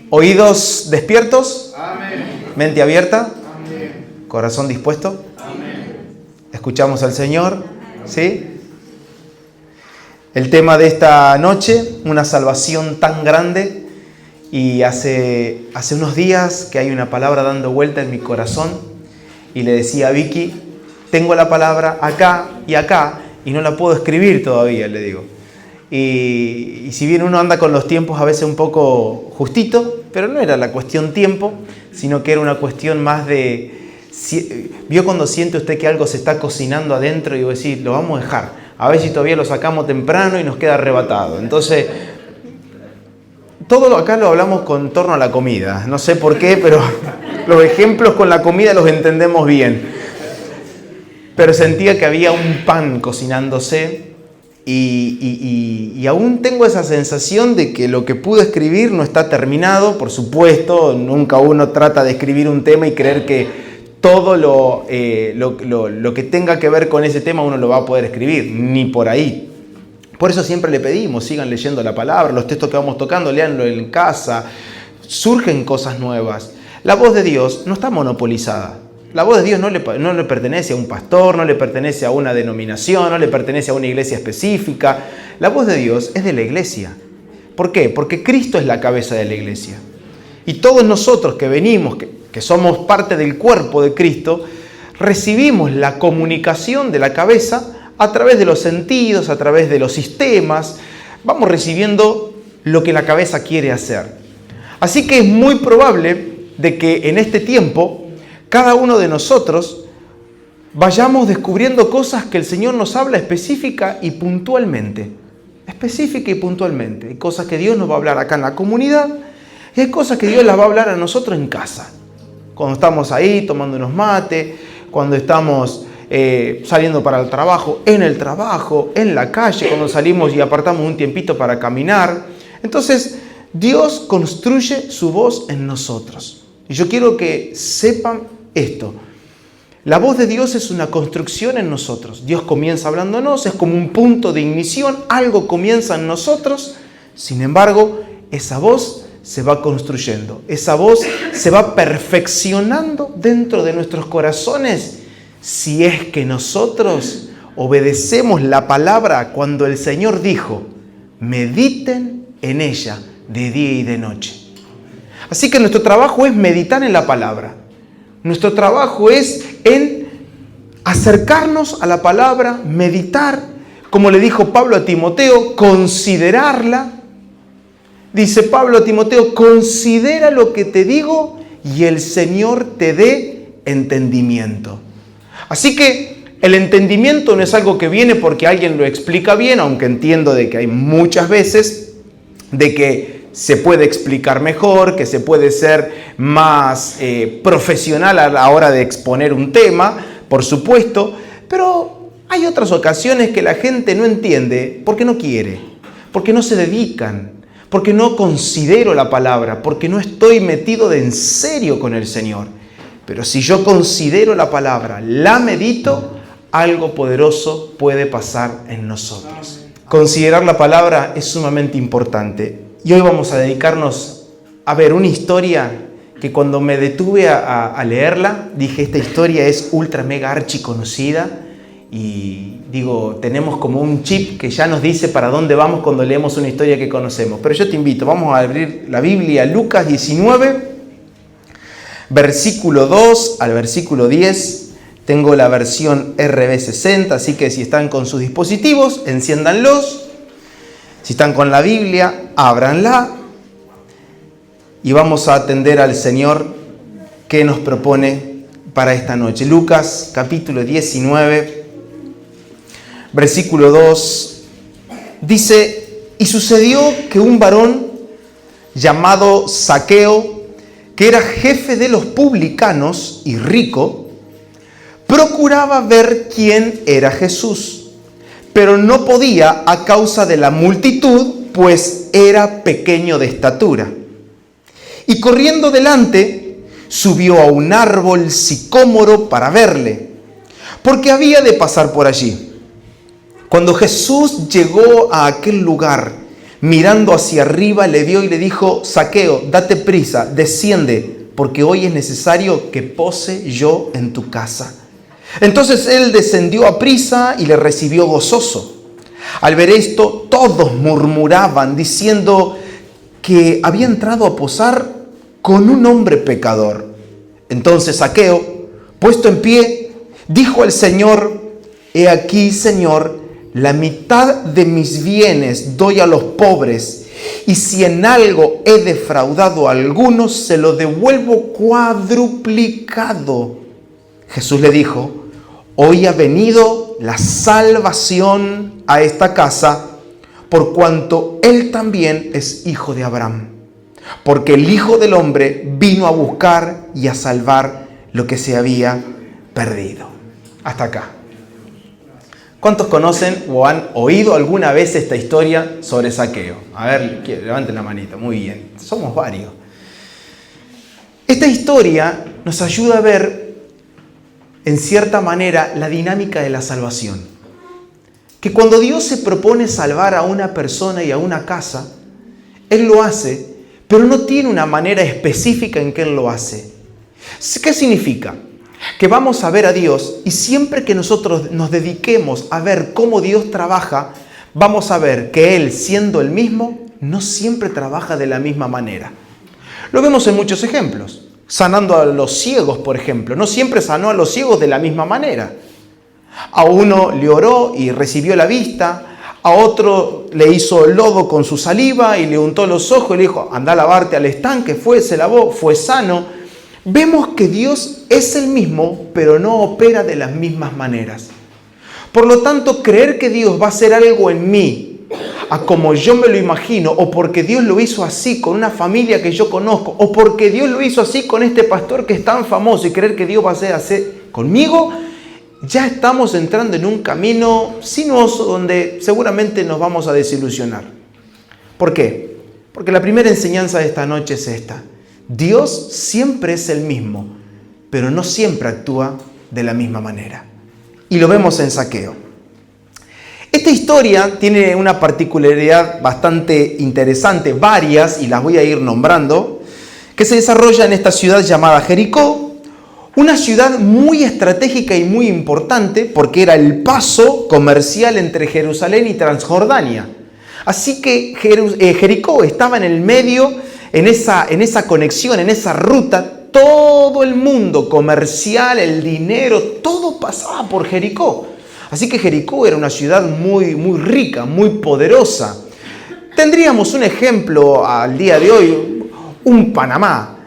Oídos despiertos, Amén. Mente abierta, Amén. Corazón dispuesto. Amén. Escuchamos al Señor, ¿sí? El tema de esta noche, una salvación tan grande. Y hace unos días que hay una palabra dando vuelta en mi corazón y le decía a Vicky, tengo la palabra acá y no la puedo escribir todavía, le digo. Y si bien uno anda con los tiempos a veces un poco justito, pero no era la cuestión tiempo, sino que era una cuestión más de... ¿Vio cuando siente usted que algo se está cocinando adentro y vos decís, lo vamos a dejar? A ver si todavía lo sacamos temprano y nos queda arrebatado. Entonces, todo acá lo hablamos con torno a la comida. No sé por qué, pero los ejemplos con la comida los entendemos bien. Pero sentía que había un pan cocinándose. Y aún tengo esa sensación de que lo que pude escribir no está terminado. Por supuesto, nunca uno trata de escribir un tema y creer que todo lo que tenga que ver con ese tema uno lo va a poder escribir, ni por ahí. Por eso siempre le pedimos, sigan leyendo la palabra, los textos que vamos tocando, léanlo en casa, surgen cosas nuevas. La voz de Dios no está monopolizada. La voz de Dios no le pertenece a un pastor, no le pertenece a una denominación, no le pertenece a una iglesia específica. La voz de Dios es de la iglesia. ¿Por qué? Porque Cristo es la cabeza de la iglesia. Y todos nosotros que venimos, que somos parte del cuerpo de Cristo, recibimos la comunicación de la cabeza a través de los sentidos, a través de los sistemas. Vamos recibiendo lo que la cabeza quiere hacer. Así que es muy probable de que en este tiempo cada uno de nosotros vayamos descubriendo cosas que el Señor nos habla específica y puntualmente. Específica y puntualmente. Hay cosas que Dios nos va a hablar acá en la comunidad y hay cosas que Dios las va a hablar a nosotros en casa. Cuando estamos ahí tomando unos mates, cuando estamos saliendo para el trabajo, en la calle, cuando salimos y apartamos un tiempito para caminar. Entonces, Dios construye su voz en nosotros. Y yo quiero que sepan esto. La voz de Dios es una construcción en nosotros. Dios comienza hablándonos, es como un punto de ignición, algo comienza en nosotros. Sin embargo, esa voz se va construyendo, esa voz se va perfeccionando dentro de nuestros corazones si es que nosotros obedecemos la palabra cuando el Señor dijo, mediten en ella de día y de noche. Así que nuestro trabajo es meditar en la palabra. Nuestro trabajo es en acercarnos a la palabra, meditar, como le dijo Pablo a Timoteo, considerarla. Dice Pablo a Timoteo, considera lo que te digo y el Señor te dé entendimiento. Así que el entendimiento no es algo que viene porque alguien lo explica bien, aunque entiendo de que hay muchas veces de que se puede explicar mejor, que se puede ser más profesional a la hora de exponer un tema, por supuesto, pero hay otras ocasiones que la gente no entiende porque no quiere, porque no se dedican, porque no considero la palabra, porque no estoy metido de en serio con el Señor. Pero si yo considero la palabra, la medito, algo poderoso puede pasar en nosotros. Considerar la palabra es sumamente importante. Y hoy vamos a dedicarnos a ver una historia que cuando me detuve a leerla, dije, esta historia es ultra mega archi conocida. Y digo, tenemos como un chip que ya nos dice para dónde vamos cuando leemos una historia que conocemos. Pero yo te invito, vamos a abrir la Biblia, Lucas 19, versículo 2 al versículo 10. Tengo la versión RB60, así que si están con sus dispositivos, enciéndanlos. Si están con la Biblia, ábranla. Y vamos a atender al Señor que nos propone para esta noche. Lucas capítulo 19, versículo 2, dice, y sucedió que un varón llamado Zaqueo, que era jefe de los publicanos y rico, procuraba ver quién era Jesús, pero no podía a causa de la multitud, pues era pequeño de estatura. Y corriendo delante, subió a un árbol sicómoro para verle, porque había de pasar por allí. Cuando Jesús llegó a aquel lugar, mirando hacia arriba, le vio y le dijo: Zaqueo, date prisa, desciende, porque hoy es necesario que pose yo en tu casa. Entonces él descendió a prisa y le recibió gozoso. Al ver esto, todos murmuraban, diciendo que había entrado a posar con un hombre pecador. Entonces Zaqueo, puesto en pie, dijo al Señor: He aquí, Señor, la mitad de mis bienes doy a los pobres, y si en algo he defraudado a algunos, se lo devuelvo cuadruplicado. Jesús le dijo: Hoy ha venido la salvación a esta casa, por cuanto él también es hijo de Abraham. Porque el Hijo del Hombre vino a buscar y a salvar lo que se había perdido. Hasta acá. ¿Cuántos conocen o han oído alguna vez esta historia sobre Zaqueo? A ver, levanten la manita. Muy bien. Somos varios. Esta historia nos ayuda a ver, en cierta manera, la dinámica de la salvación. Que cuando Dios se propone salvar a una persona y a una casa, Él lo hace, pero no tiene una manera específica en que Él lo hace. ¿Qué significa? Que vamos a ver a Dios y siempre que nosotros nos dediquemos a ver cómo Dios trabaja, vamos a ver que Él, siendo el mismo, no siempre trabaja de la misma manera. Lo vemos en muchos ejemplos. Sanando a los ciegos, por ejemplo. No siempre sanó a los ciegos de la misma manera. A uno le oró y recibió la vista. A otro le hizo lodo con su saliva y le untó los ojos y le dijo: anda a lavarte al estanque. Se lavó, fue sano. Vemos que Dios es el mismo, pero no opera de las mismas maneras. Por lo tanto, creer que Dios va a hacer algo en mí a como yo me lo imagino, o porque Dios lo hizo así con una familia que yo conozco, o porque Dios lo hizo así con este pastor que es tan famoso, y creer que Dios va a hacer así conmigo, ya estamos entrando en un camino sinuoso donde seguramente nos vamos a desilusionar. ¿Por qué? Porque la primera enseñanza de esta noche es esta: Dios siempre es el mismo, pero no siempre actúa de la misma manera. Y lo vemos en Zaqueo. Esta historia tiene una particularidad bastante interesante, varias, y las voy a ir nombrando, que se desarrolla en esta ciudad llamada Jericó, una ciudad muy estratégica y muy importante porque era el paso comercial entre Jerusalén y Transjordania. Así que Jericó estaba en el medio, en esa conexión, en esa ruta. Todo el mundo comercial, el dinero, todo pasaba por Jericó. Así que Jericó era una ciudad muy, muy rica, muy poderosa. Tendríamos un ejemplo al día de hoy, un Panamá,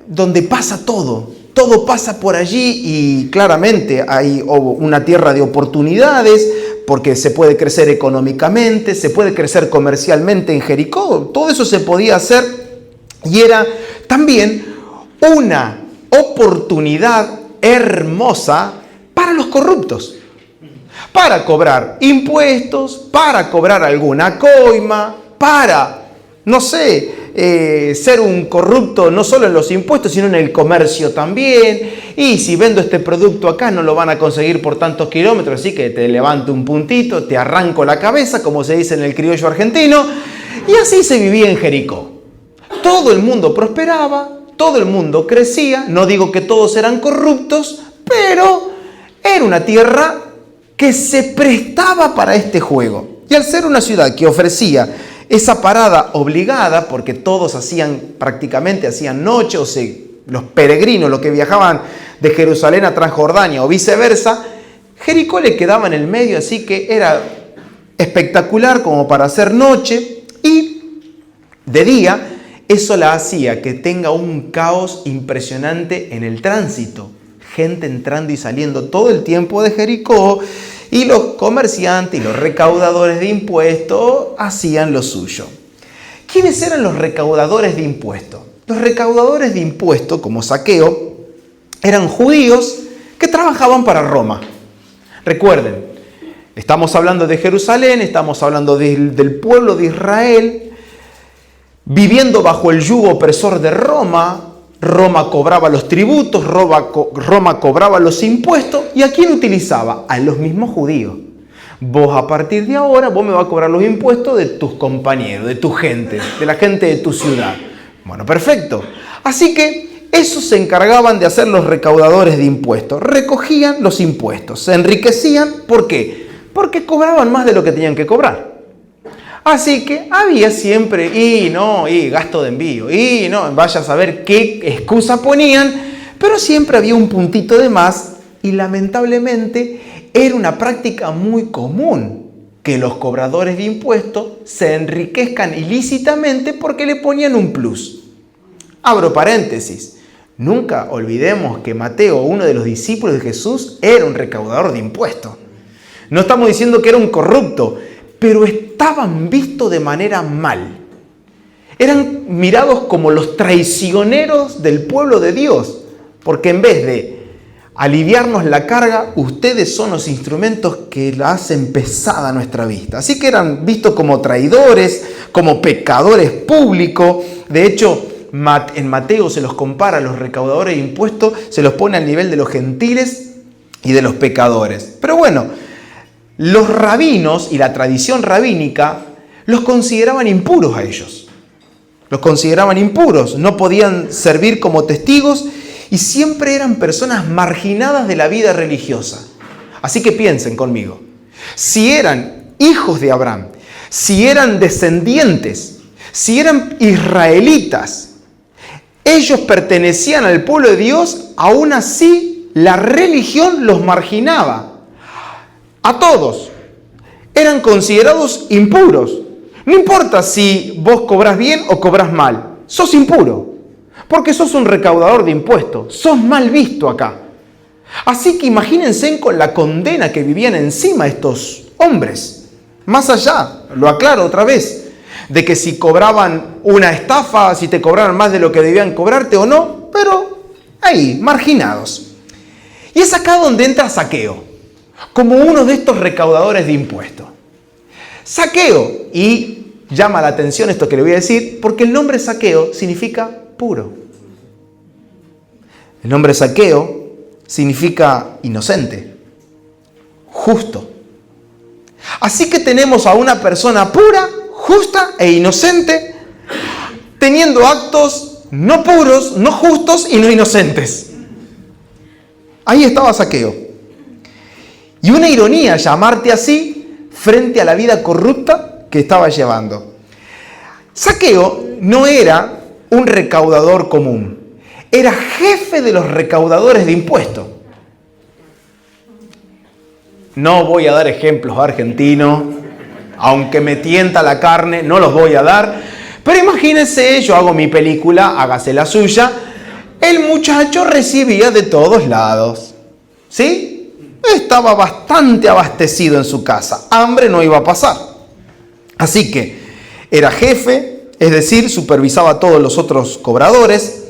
donde pasa todo pasa por allí y claramente hay una tierra de oportunidades porque se puede crecer económicamente, se puede crecer comercialmente en Jericó. Todo eso se podía hacer y era también una oportunidad hermosa para los corruptos. Para cobrar impuestos, para cobrar alguna coima, para, no sé, ser un corrupto no solo en los impuestos, sino en el comercio también. Y si vendo este producto acá, no lo van a conseguir por tantos kilómetros, así que te levanto un puntito, te arranco la cabeza, como se dice en el criollo argentino. Y así se vivía en Jericó. Todo el mundo prosperaba, todo el mundo crecía. No digo que todos eran corruptos, pero era una tierra que se prestaba para este juego. Y al ser una ciudad que ofrecía esa parada obligada, porque todos prácticamente hacían noche, o sea, los peregrinos, los que viajaban de Jerusalén a Transjordania o viceversa, Jericó le quedaba en el medio, así que era espectacular como para hacer noche, y de día eso la hacía que tenga un caos impresionante en el tránsito. Gente entrando y saliendo todo el tiempo de Jericó, y los comerciantes y los recaudadores de impuestos hacían lo suyo. ¿Quiénes eran los recaudadores de impuestos? Los recaudadores de impuestos, como Zaqueo, eran judíos que trabajaban para Roma. Recuerden, estamos hablando de Jerusalén, estamos hablando del pueblo de Israel, viviendo bajo el yugo opresor de Roma. Roma cobraba los tributos, Roma cobraba los impuestos. ¿Y a quién utilizaba? A los mismos judíos. Vos a partir de ahora, vos me vas a cobrar los impuestos de tus compañeros, de tu gente, de la gente de tu ciudad. Bueno, perfecto. Así que esos se encargaban de hacer los recaudadores de impuestos. Recogían los impuestos, se enriquecían. ¿Por qué? Porque cobraban más de lo que tenían que cobrar. Así que había siempre, gasto de envío, vaya a saber qué excusa ponían, pero siempre había un puntito de más y lamentablemente era una práctica muy común que los cobradores de impuestos se enriquezcan ilícitamente porque le ponían un plus. Abro paréntesis, nunca olvidemos que Mateo, uno de los discípulos de Jesús, era un recaudador de impuestos. No estamos diciendo que era un corrupto, pero estaban vistos de manera mal. Eran mirados como los traicioneros del pueblo de Dios, porque en vez de aliviarnos la carga, ustedes son los instrumentos que la hacen pesada a nuestra vista. Así que eran vistos como traidores, como pecadores públicos. De hecho, en Mateo se los compara a los recaudadores de impuestos, se los pone al nivel de los gentiles y de los pecadores. Pero bueno, los rabinos y la tradición rabínica los consideraban impuros a ellos. Los consideraban impuros, no podían servir como testigos y siempre eran personas marginadas de la vida religiosa. Así que piensen conmigo, si eran hijos de Abraham, si eran descendientes, si eran israelitas, ellos pertenecían al pueblo de Dios, aún así la religión los marginaba. A todos eran considerados impuros. No importa si vos cobrás bien o cobrás mal, sos impuro, porque sos un recaudador de impuestos, sos mal visto acá. Así que imagínense con la condena que vivían encima estos hombres. Más allá, lo aclaro otra vez, de que si cobraban una estafa, si te cobraban más de lo que debían cobrarte o no, pero ahí, marginados. Y es acá donde entra Zaqueo, como uno de estos recaudadores de impuestos. Zaqueo, y llama la atención esto que le voy a decir, porque el nombre Zaqueo significa puro. El nombre Zaqueo significa inocente, justo. Así que tenemos a una persona pura, justa e inocente, teniendo actos no puros, no justos y no inocentes. Ahí estaba Zaqueo. Y una ironía llamarte así frente a la vida corrupta que estaba llevando. Zaqueo no era un recaudador común, era jefe de los recaudadores de impuestos. No voy a dar ejemplos argentinos, aunque me tienta la carne, no los voy a dar. Pero imagínense, yo hago mi película, hágase la suya, el muchacho recibía de todos lados, ¿sí? Estaba bastante abastecido en su casa. Hambre no iba a pasar. Así que era jefe, es decir, supervisaba a todos los otros cobradores.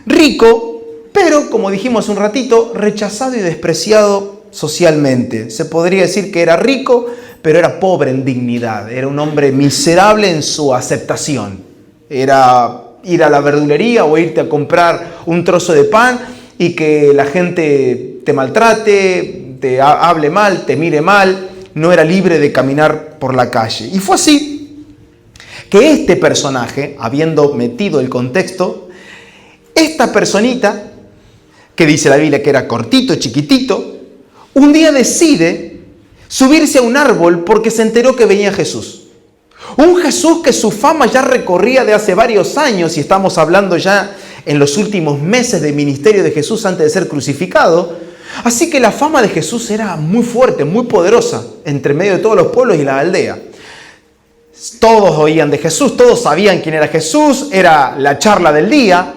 Rico, pero como dijimos un ratito, rechazado y despreciado socialmente. Se podría decir que era rico, pero era pobre en dignidad. Era un hombre miserable en su aceptación. Era ir a la verdulería o irte a comprar un trozo de pan y que la gente te maltrate, te hable mal, te mire mal, no era libre de caminar por la calle. Y fue así que este personaje, habiendo metido el contexto, esta personita, que dice la Biblia que era cortito, chiquitito, un día decide subirse a un árbol porque se enteró que venía Jesús. Un Jesús que su fama ya recorría de hace varios años, y estamos hablando ya en los últimos meses de ministerio de Jesús antes de ser crucificado. Así que la fama de Jesús era muy fuerte, muy poderosa, entre medio de todos los pueblos y la aldea. Todos oían de Jesús, todos sabían quién era Jesús, era la charla del día.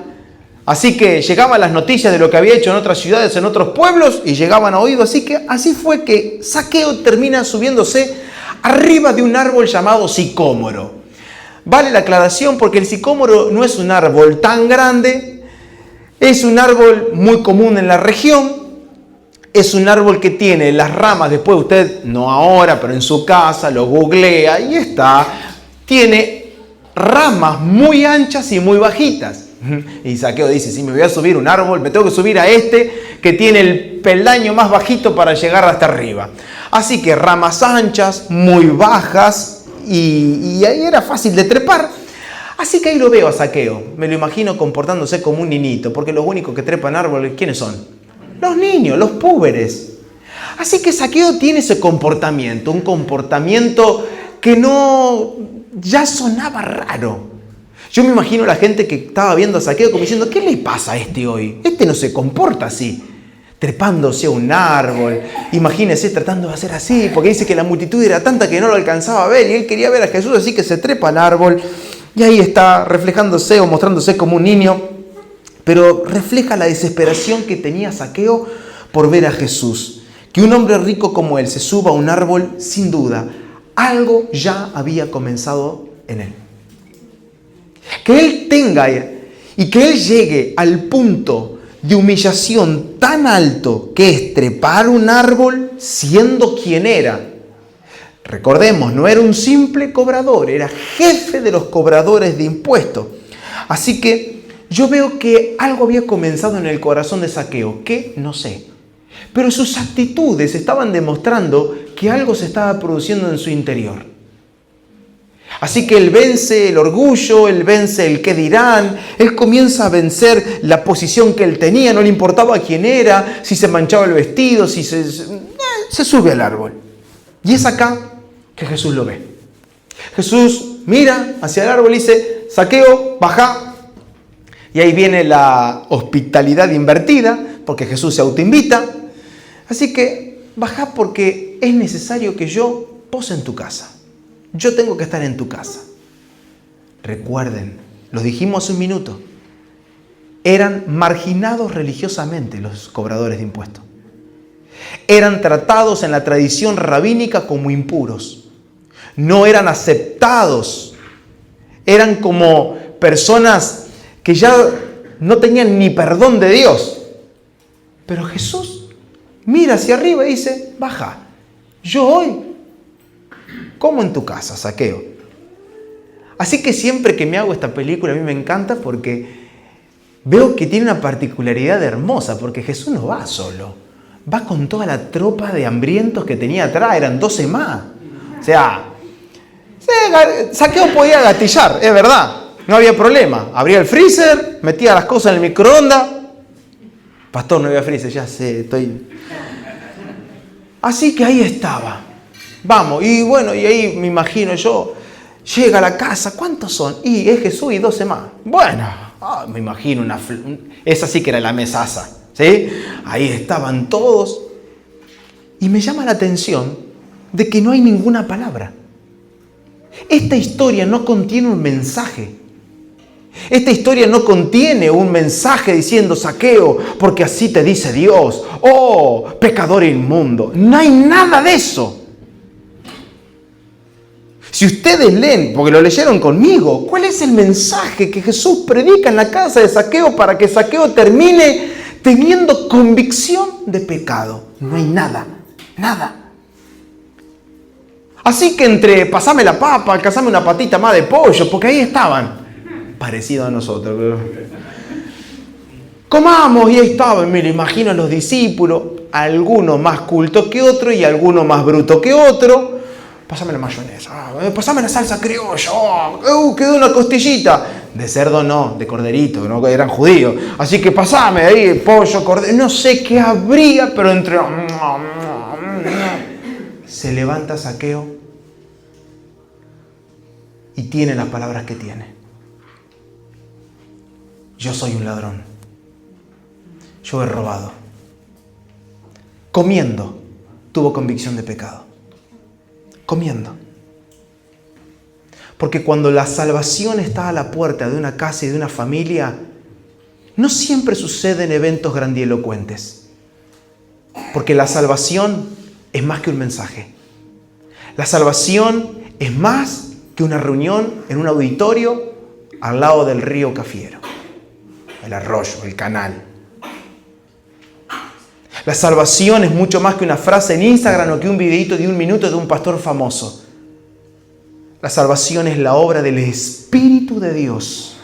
Así que llegaban las noticias de lo que había hecho en otras ciudades, en otros pueblos, y llegaban a oído. Así que así fue que Zaqueo termina subiéndose arriba de un árbol llamado sicómoro. Vale la aclaración porque el sicómoro no es un árbol tan grande, es un árbol muy común en la región. Es un árbol que tiene las ramas, después usted, no ahora, pero en su casa, lo googlea y está, tiene ramas muy anchas y muy bajitas. Y Zaqueo dice, si me voy a subir un árbol, me tengo que subir a este que tiene el peldaño más bajito para llegar hasta arriba. Así que ramas anchas, muy bajas, y ahí era fácil de trepar. Así que ahí lo veo a Zaqueo, me lo imagino comportándose como un niñito, porque los únicos que trepan árboles, ¿quiénes son? Los niños, los púberes. Así que Zaqueo tiene ese comportamiento, un comportamiento que no, ya sonaba raro. Yo me imagino a la gente que estaba viendo a Zaqueo como diciendo, ¿qué le pasa a este hoy? Este no se comporta así, trepándose a un árbol. Imagínese tratando de hacer así, porque dice que la multitud era tanta que no lo alcanzaba a ver y él quería ver a Jesús, así que se trepa al árbol y ahí está reflejándose o mostrándose como un niño. Pero refleja la desesperación que tenía Zaqueo por ver a Jesús. Que un hombre rico como él se suba a un árbol, sin duda, algo ya había comenzado en él. Que él tenga y que él llegue al punto de humillación tan alto que es trepar un árbol siendo quien era. Recordemos, no era un simple cobrador, era jefe de los cobradores de impuestos. Así que yo veo que algo había comenzado en el corazón de Zaqueo, que no sé. Pero sus actitudes estaban demostrando que algo se estaba produciendo en su interior. Así que él vence el orgullo, él vence el qué dirán, él comienza a vencer la posición que él tenía, no le importaba quién era, si se manchaba el vestido, si se sube al árbol. Y es acá que Jesús lo ve. Jesús mira hacia el árbol y dice, Zaqueo, baja. Y ahí viene la hospitalidad invertida, porque Jesús se autoinvita. Así que baja porque es necesario que yo pose en tu casa. Yo tengo que estar en tu casa. Recuerden, lo dijimos hace un minuto, eran marginados religiosamente los cobradores de impuestos. Eran tratados en la tradición rabínica como impuros. No eran aceptados. Eran como personas que ya no tenían ni perdón de Dios. Pero Jesús mira hacia arriba y dice, baja, yo hoy como en tu casa, Zaqueo. Así que siempre que me hago esta película a mí me encanta porque veo que tiene una particularidad hermosa, porque Jesús no va solo, va con toda la tropa de hambrientos que tenía atrás, eran 12 más. O sea, Zaqueo podía gatillar, es verdad. No había problema. Abría el freezer, metía las cosas en el microondas. Pastor, no había freezer, ya sé, estoy... Así que ahí estaba. Vamos, y bueno, y ahí me imagino yo, llega a la casa, ¿cuántos son? Y es Jesús y 12 más. Bueno, me imagino esa sí que era la mesaza, ¿sí? Ahí estaban todos. Y me llama la atención de que no hay ninguna palabra. Esta historia no contiene un mensaje. Esta historia no contiene un mensaje diciendo, Zaqueo, porque así te dice Dios. Oh, pecador inmundo. No hay nada de eso. Si ustedes leen, porque lo leyeron conmigo, ¿cuál es el mensaje que Jesús predica en la casa de Zaqueo para que Zaqueo termine teniendo convicción de pecado? No hay nada, nada. Así que entre pasame la papa, alcanzame una patita más de pollo, porque ahí estaban. Parecido a nosotros. Comamos, y ahí estaban, me lo imagino a los discípulos, algunos más cultos que otro y algunos más brutos que otro. Pásame la mayonesa, pásame la salsa criolla, quedó una costillita. De cerdo no, de corderito, no eran judíos. Así que pasame ahí, pollo, cordero, no sé qué habría, pero entre... Se levanta Zaqueo y tiene las palabras que tiene. Yo soy un ladrón. Yo he robado. Comiendo, tuvo convicción de pecado. Comiendo. Porque cuando la salvación está a la puerta de una casa y de una familia, no siempre suceden eventos grandilocuentes. Porque la salvación es más que un mensaje. La salvación es más que una reunión en un auditorio al lado del río Cafiero, el arroyo, el canal. La salvación es mucho más que una frase en Instagram o que un videíto de 1 minuto de un pastor famoso. La salvación es la obra del Espíritu de Dios.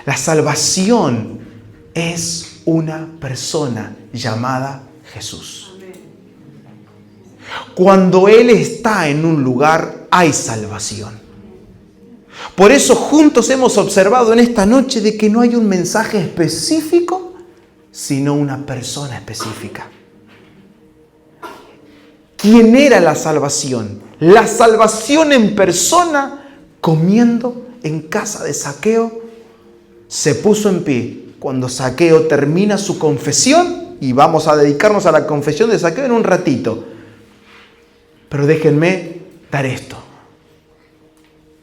La salvación es una persona llamada Jesús. Cuando Él está en un lugar, hay salvación. Por eso juntos hemos observado en esta noche de que no hay un mensaje específico, sino una persona específica. ¿Quién era la salvación? La salvación en persona, comiendo en casa de Zaqueo, se puso en pie. Cuando Zaqueo termina su confesión, y vamos a dedicarnos a la confesión de Zaqueo en un ratito, pero déjenme dar esto.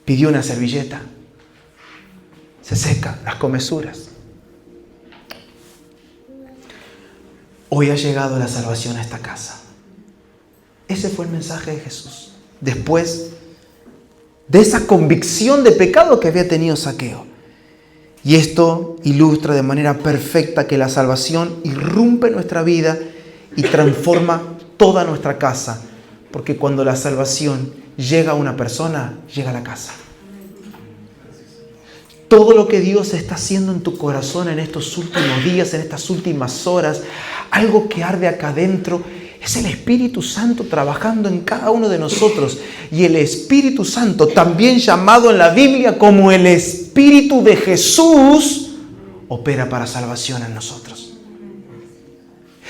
Pidió una servilleta. Se secan las comesuras. Hoy ha llegado la salvación a esta casa. Ese fue el mensaje de Jesús. Después de esa convicción de pecado que había tenido Zaqueo. Y esto ilustra de manera perfecta que la salvación irrumpe nuestra vida y transforma toda nuestra casa. Porque cuando la salvación llega a una persona, llega a la casa. Todo lo que Dios está haciendo en tu corazón en estos últimos días, en estas últimas horas, algo que arde acá adentro, es el Espíritu Santo trabajando en cada uno de nosotros. Y el Espíritu Santo, también llamado en la Biblia como el Espíritu de Jesús, opera para salvación en nosotros.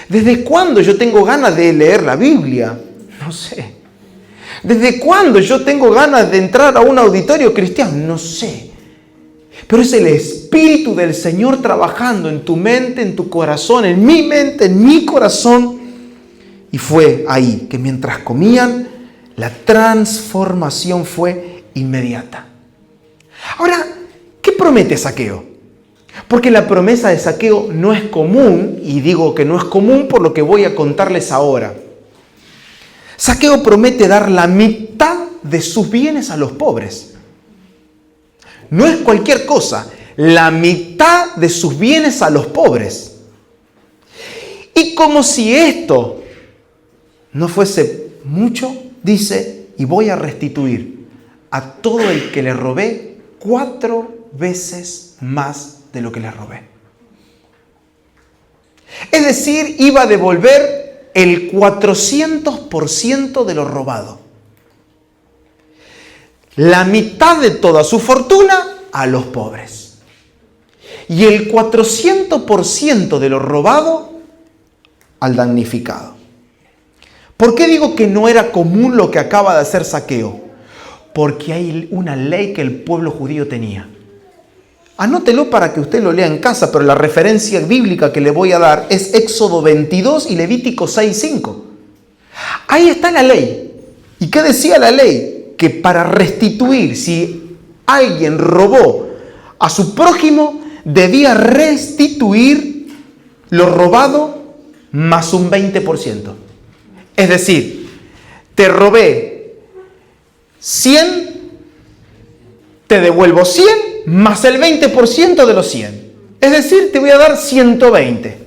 ¿Desde cuándo yo tengo ganas de leer la Biblia? No sé. ¿Desde cuándo yo tengo ganas de entrar a un auditorio cristiano? No sé. Pero es el Espíritu del Señor trabajando en tu mente, en tu corazón, en mi mente, en mi corazón. Y fue ahí que mientras comían, la transformación fue inmediata. Ahora, ¿qué promete Zaqueo? Porque la promesa de Zaqueo no es común, y digo que no es común por lo que voy a contarles ahora. Zaqueo promete dar la mitad de sus bienes a los pobres. No es cualquier cosa, la mitad de sus bienes a los pobres. Y como si esto no fuese mucho, dice, y voy a restituir a todo el que le robé 4 veces más de lo que le robé. Es decir, iba a devolver el 400% de lo robado. La mitad de toda su fortuna a los pobres. Y el 400% de lo robado al damnificado. ¿Por qué digo que no era común lo que acaba de hacer Zaqueo? Porque hay una ley que el pueblo judío tenía. Anótelo para que usted lo lea en casa, pero la referencia bíblica que le voy a dar es Éxodo 22 y Levítico 6:5. Ahí está la ley. ¿Y qué decía la ley? Que para restituir, si alguien robó a su prójimo, debía restituir lo robado más un 20%. Es decir, te robé 100, te devuelvo 100 más el 20% de los 100. Es decir, te voy a dar 120.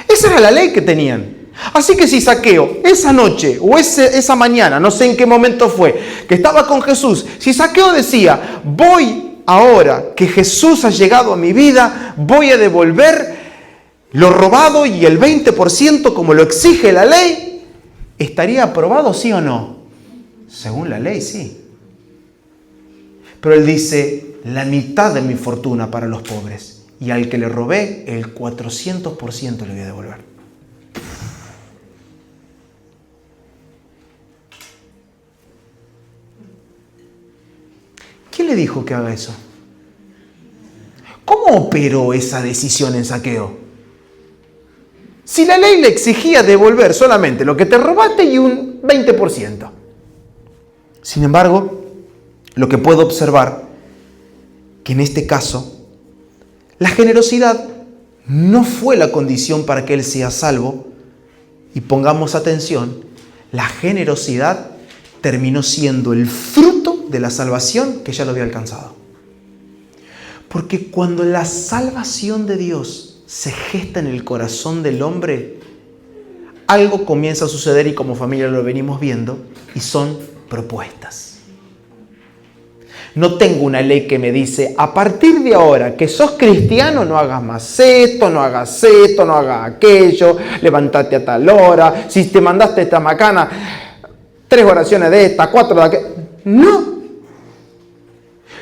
Esa era la ley que tenían. Así que si Zaqueo esa noche o esa mañana, no sé en qué momento fue, que estaba con Jesús, si Zaqueo decía, voy ahora que Jesús ha llegado a mi vida, voy a devolver lo robado y el 20% como lo exige la ley, ¿estaría aprobado, sí o no? Según la ley, sí. Pero él dice, la mitad de mi fortuna para los pobres, y al que le robé, el 400% le voy a devolver. ¿Quién le dijo que haga eso? ¿Cómo operó esa decisión en Zaqueo? Si la ley le exigía devolver solamente lo que te robaste y un 20%. Sin embargo, lo que puedo observar, que en este caso, la generosidad no fue la condición para que él sea salvo. Y pongamos atención, la generosidad terminó siendo el fruto de la salvación que ya lo había alcanzado. Porque cuando la salvación de Dios se gesta en el corazón del hombre, algo comienza a suceder y como familia lo venimos viendo y son propuestas. No tengo una ley que me dice, a partir de ahora que sos cristiano, no hagas más esto, no hagas aquello, levántate a tal hora, si te mandaste esta macana, 3 oraciones de esta, 4 de aquella. No.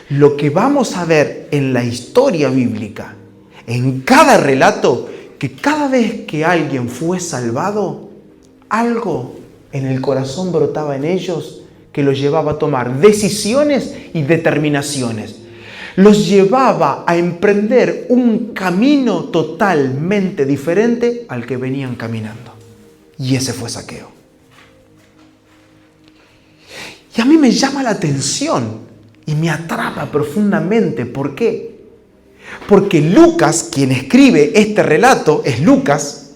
Lo que vamos a ver en la historia bíblica, en cada relato, que cada vez que alguien fue salvado, algo en el corazón brotaba en ellos que los llevaba a tomar decisiones y determinaciones. Los llevaba a emprender un camino totalmente diferente al que venían caminando. Y ese fue Zaqueo. Y a mí me llama la atención y me atrapa profundamente. ¿Por qué? Porque Lucas, quien escribe este relato, es Lucas.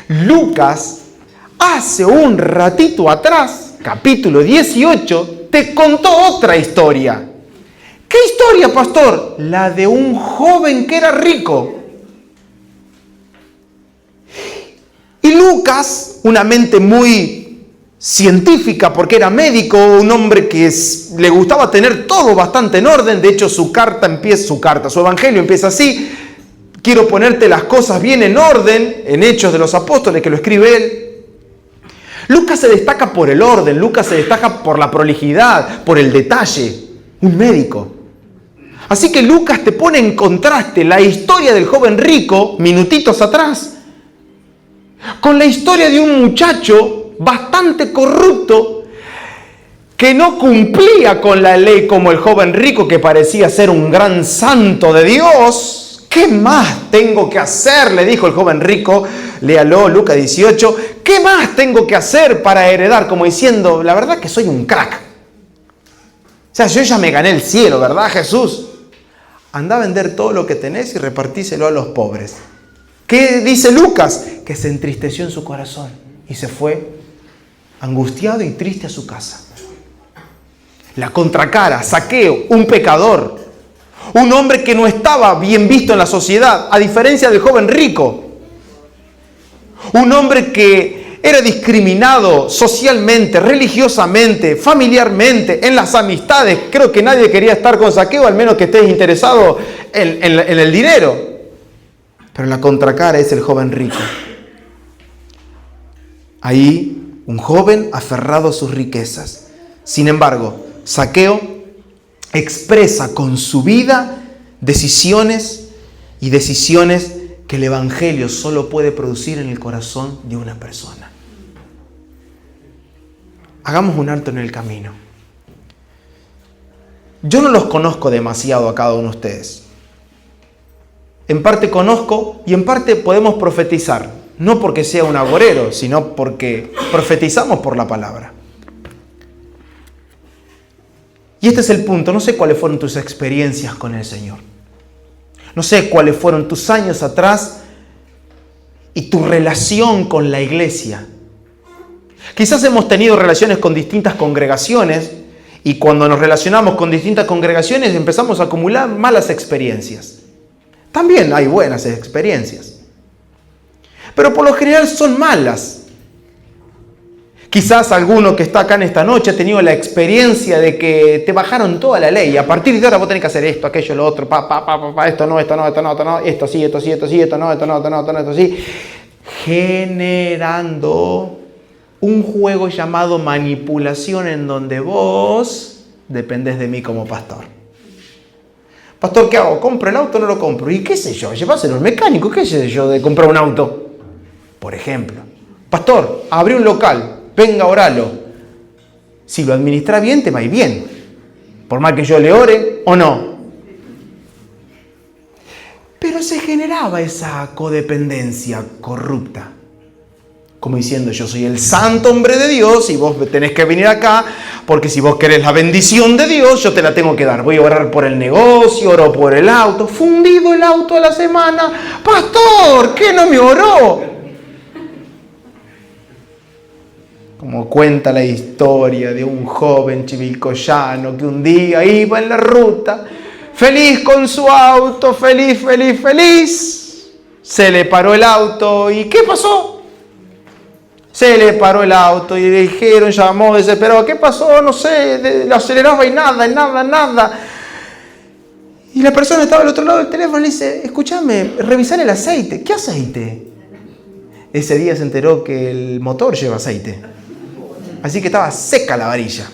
Lucas, hace un ratito atrás, capítulo 18, te contó otra historia. ¿Qué historia, pastor? La de un joven que era rico. Y Lucas, una mente muy científica porque era médico, un hombre que le gustaba tener todo bastante en orden. De hecho, su evangelio empieza así. Quiero ponerte las cosas bien en orden, en Hechos de los Apóstoles, que lo escribe él. Lucas se destaca por el orden, Lucas se destaca por la prolijidad, por el detalle, un médico. Así que Lucas te pone en contraste la historia del joven rico, minutitos atrás, con la historia de un muchacho bastante corrupto que no cumplía con la ley como el joven rico que parecía ser un gran santo de Dios. ¿Qué más tengo que hacer?, le dijo el joven rico. Léalo, Lucas 18. ¿Qué más tengo que hacer para heredar? Como diciendo, la verdad que soy un crack. O sea, yo ya me gané el cielo, ¿verdad, Jesús? Anda a vender todo lo que tenés y repartíselo a los pobres. ¿Qué dice Lucas? Que se entristeció en su corazón y se fue angustiado y triste a su casa. La contracara, Zaqueo, un pecador. Un hombre que no estaba bien visto en la sociedad, a diferencia del joven rico. Un hombre que era discriminado socialmente, religiosamente, familiarmente, en las amistades. Creo que nadie quería estar con Zaqueo, al menos que estés interesado en el dinero. Pero la contracara es el joven rico. Ahí, un joven aferrado a sus riquezas. Sin embargo, Zaqueo expresa con su vida decisiones que el Evangelio solo puede producir en el corazón de una persona. Hagamos un alto en el camino. Yo no los conozco demasiado a cada uno de ustedes. En parte conozco y en parte podemos profetizar. No porque sea un agorero, sino porque profetizamos por la palabra. Y este es el punto. No sé cuáles fueron tus experiencias con el Señor. No sé cuáles fueron tus años atrás y tu relación con la iglesia. Quizás hemos tenido relaciones con distintas congregaciones y cuando nos relacionamos con distintas congregaciones empezamos a acumular malas experiencias. También hay buenas experiencias, pero por lo general son malas. Quizás alguno que está acá en esta noche ha tenido la experiencia de que te bajaron toda la ley. A partir de ahora vos tenés que hacer esto, aquello, lo otro, esto no, esto sí, esto no, sí. Generando un juego llamado manipulación en donde vos dependés de mí como pastor. Pastor, ¿qué hago? ¿Compro el auto o no lo compro? ¿Y qué sé yo? Lleváselo al mecánico, ¿qué sé yo de comprar un auto? Por ejemplo. Pastor, abrí un local. Venga, oralo. Si lo administra bien, te va a ir bien. Por más que yo le ore o no. Pero se generaba esa codependencia corrupta. Como diciendo, yo soy el santo hombre de Dios y vos tenés que venir acá porque si vos querés la bendición de Dios, yo te la tengo que dar. Voy a orar por el negocio, oro por el auto. Fundido el auto a la semana. Pastor, ¿qué no me oró? Como cuenta la historia de un joven chivilcoyano que un día iba en la ruta, feliz con su auto, feliz. Se le paró el auto. ¿Y qué pasó? Se le paró el auto y le dijeron, llamó desesperado. ¿Qué pasó? No sé, le aceleraba y nada. Y la persona estaba al otro lado del teléfono y le dice, escúchame, revisar el aceite. ¿Qué aceite? Ese día se enteró que el motor lleva aceite. Así que estaba seca la varilla.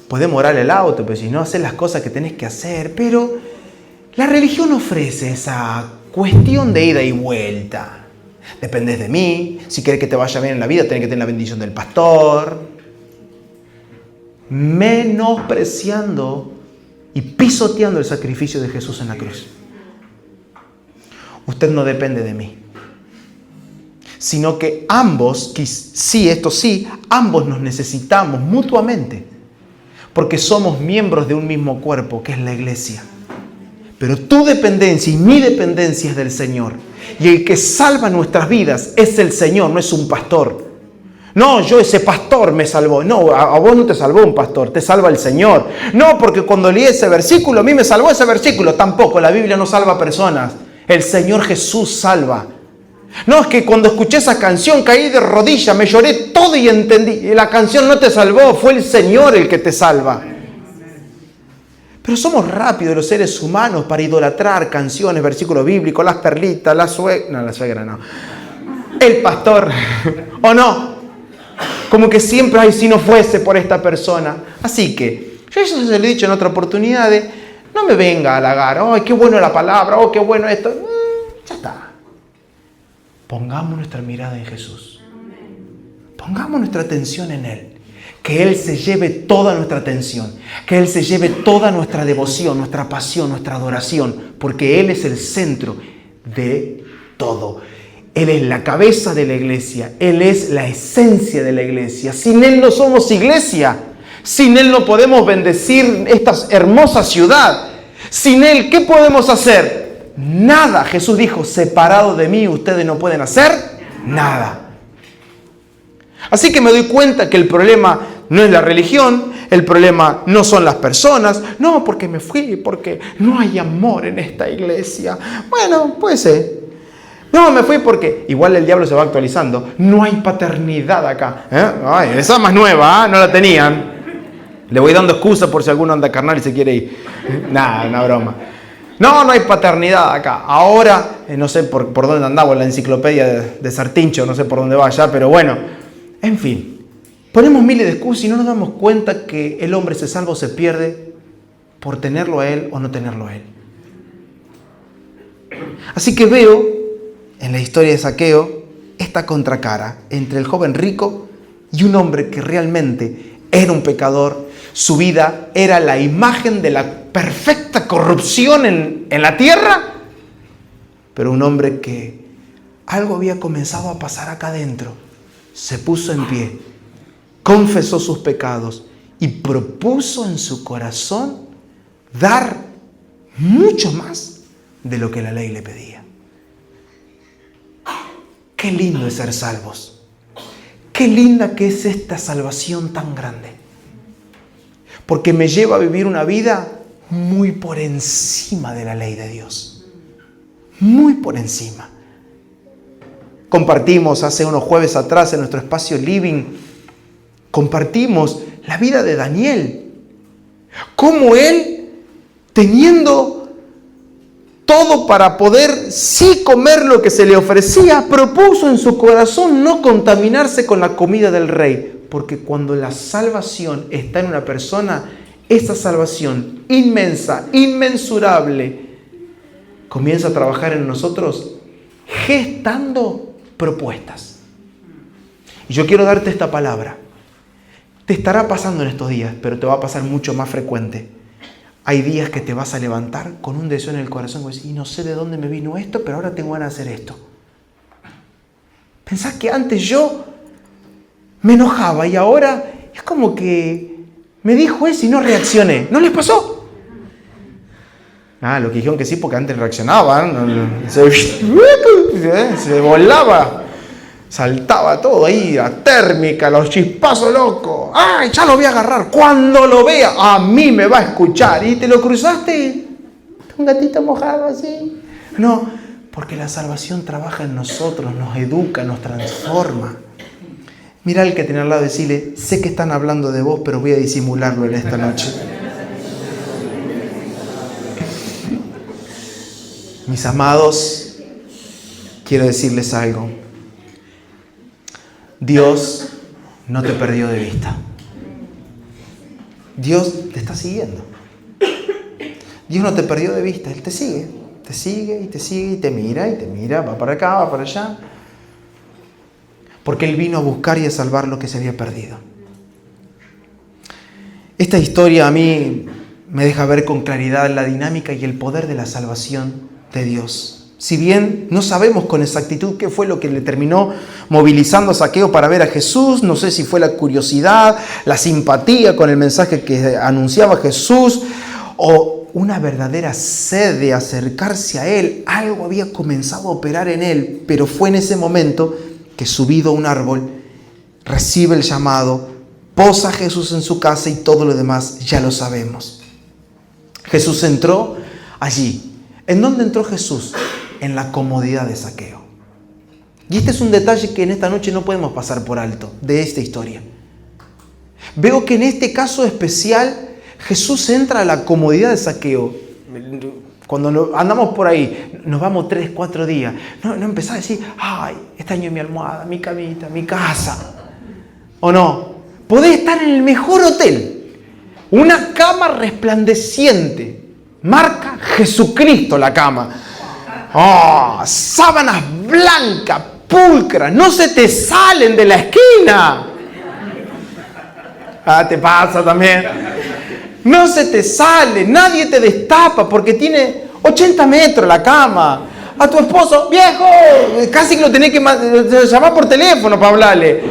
Podés morar el auto, pero si no, haces las cosas que tenés que hacer. Pero la religión ofrece esa cuestión de ida y vuelta. Dependés de mí. Si querés que te vaya bien en la vida, tenés que tener la bendición del pastor. Menospreciando y pisoteando el sacrificio de Jesús en la cruz. Usted no depende de mí. Sino que ambos, ambos nos necesitamos mutuamente. Porque somos miembros de un mismo cuerpo, que es la iglesia. Pero tu dependencia y mi dependencia es del Señor. Y el que salva nuestras vidas es el Señor, no es un pastor. No, ese pastor me salvó. No, a vos no te salvó un pastor, te salva el Señor. No, porque cuando leí ese versículo, a mí me salvó ese versículo. Tampoco, la Biblia no salva personas. El Señor Jesús salva. No, es que cuando escuché esa canción caí de rodillas, me lloré todo y entendí. Y la canción no te salvó, fue el Señor el que te salva. Pero somos rápidos los seres humanos para idolatrar canciones, versículos bíblicos, las perlitas, la suegra no. El pastor, ¿o no? Como que siempre, ay, si no fuese por esta persona. Así que, yo eso se lo he dicho en otra oportunidad, no me venga a halagar, ay, qué bueno la palabra, qué bueno esto. Ya está. Pongamos nuestra mirada en Jesús. Pongamos nuestra atención en Él. Que Él se lleve toda nuestra atención. Que Él se lleve toda nuestra devoción, nuestra pasión, nuestra adoración. Porque Él es el centro de todo. Él es la cabeza de la iglesia. Él es la esencia de la iglesia. Sin Él no somos iglesia. Sin Él no podemos bendecir esta hermosa ciudad. Sin Él, ¿qué podemos hacer? Nada. Jesús dijo, separado de mí, ustedes no pueden hacer nada. Así que me doy cuenta que el problema no es la religión, el problema no son las personas. No, porque me fui, porque no hay amor en esta iglesia. Bueno, puede ser. No, me fui porque igual el diablo se va actualizando. No hay paternidad acá. Ay, esa más nueva, no la tenían. Le voy dando excusa por si alguno anda carnal y se quiere ir. Nada, una broma. No hay paternidad acá. Ahora, no sé por dónde andaba la enciclopedia de Sartincho, no sé por dónde va ya, pero bueno, en fin. Ponemos miles de excusas y no nos damos cuenta que el hombre se salva o se pierde por tenerlo a Él o no tenerlo a Él. Así que veo en la historia de Zaqueo esta contracara entre el joven rico y un hombre que realmente era un pecador. Su vida era la imagen de la perfecta corrupción en la tierra, pero un hombre que algo había comenzado a pasar acá adentro. Se puso en pie, confesó sus pecados y propuso en su corazón dar mucho más de lo que la ley le pedía. Qué lindo es ser salvos. Qué linda que es esta salvación tan grande. Porque me lleva a vivir una vida muy por encima de la ley de Dios. Muy por encima. Compartimos hace unos jueves atrás en nuestro espacio Living, compartimos la vida de Daniel. Cómo él, teniendo todo para poder sí comer lo que se le ofrecía, propuso en su corazón no contaminarse con la comida del rey. Porque cuando la salvación está en una persona, esa salvación inmensa, inmensurable, comienza a trabajar en nosotros gestando propuestas. Y yo quiero darte esta palabra. Te estará pasando en estos días, pero te va a pasar mucho más frecuente. Hay días que te vas a levantar con un deseo en el corazón y no sé de dónde me vino esto, pero ahora tengo ganas de hacer esto. Pensás que antes yo me enojaba y ahora es como que me dijo eso y no reaccioné. ¿No les pasó? Lo que dijeron que sí, porque antes reaccionaban. Se volaba. Saltaba todo ahí, la térmica, los chispazos locos. ¡Ay, ya lo voy a agarrar! Cuando lo vea, a mí me va a escuchar. ¿Y te lo cruzaste? Un gatito mojado así. No, porque la salvación trabaja en nosotros, nos educa, nos transforma. Mira al que tiene al lado y decirle, sé que están hablando de vos, pero voy a disimularlo en esta noche. Mis amados, quiero decirles algo. Dios no te perdió de vista. Dios te está siguiendo. Dios no te perdió de vista, Él te sigue y te sigue y te mira, va para acá, va para allá. Porque Él vino a buscar y a salvar lo que se había perdido. Esta historia a mí me deja ver con claridad la dinámica y el poder de la salvación de Dios. Si bien no sabemos con exactitud qué fue lo que le terminó movilizando a Zaqueo para ver a Jesús, no sé si fue la curiosidad, la simpatía con el mensaje que anunciaba Jesús o una verdadera sed de acercarse a Él. Algo había comenzado a operar en Él, pero fue en ese momento que, subido a un árbol, recibe el llamado, posa a Jesús en su casa y todo lo demás ya lo sabemos. Jesús entró allí. ¿En dónde entró Jesús? En la comodidad de Zaqueo. Y este es un detalle que en esta noche no podemos pasar por alto de esta historia. Veo que en este caso especial Jesús entra a la comodidad de Zaqueo. Cuando andamos por ahí, nos vamos 3, 4 días. No empezás a decir, ay, extraño mi almohada, mi camita, mi casa. ¿O no? Podés estar en el mejor hotel. Una cama resplandeciente. Marca Jesucristo la cama. Oh, sábanas blancas, pulcras. No se te salen de la esquina. Ah, te pasa también. No se te sale, nadie te destapa porque tiene 80 metros la cama. A tu esposo, viejo, casi que lo tenés que llamar por teléfono para hablarle.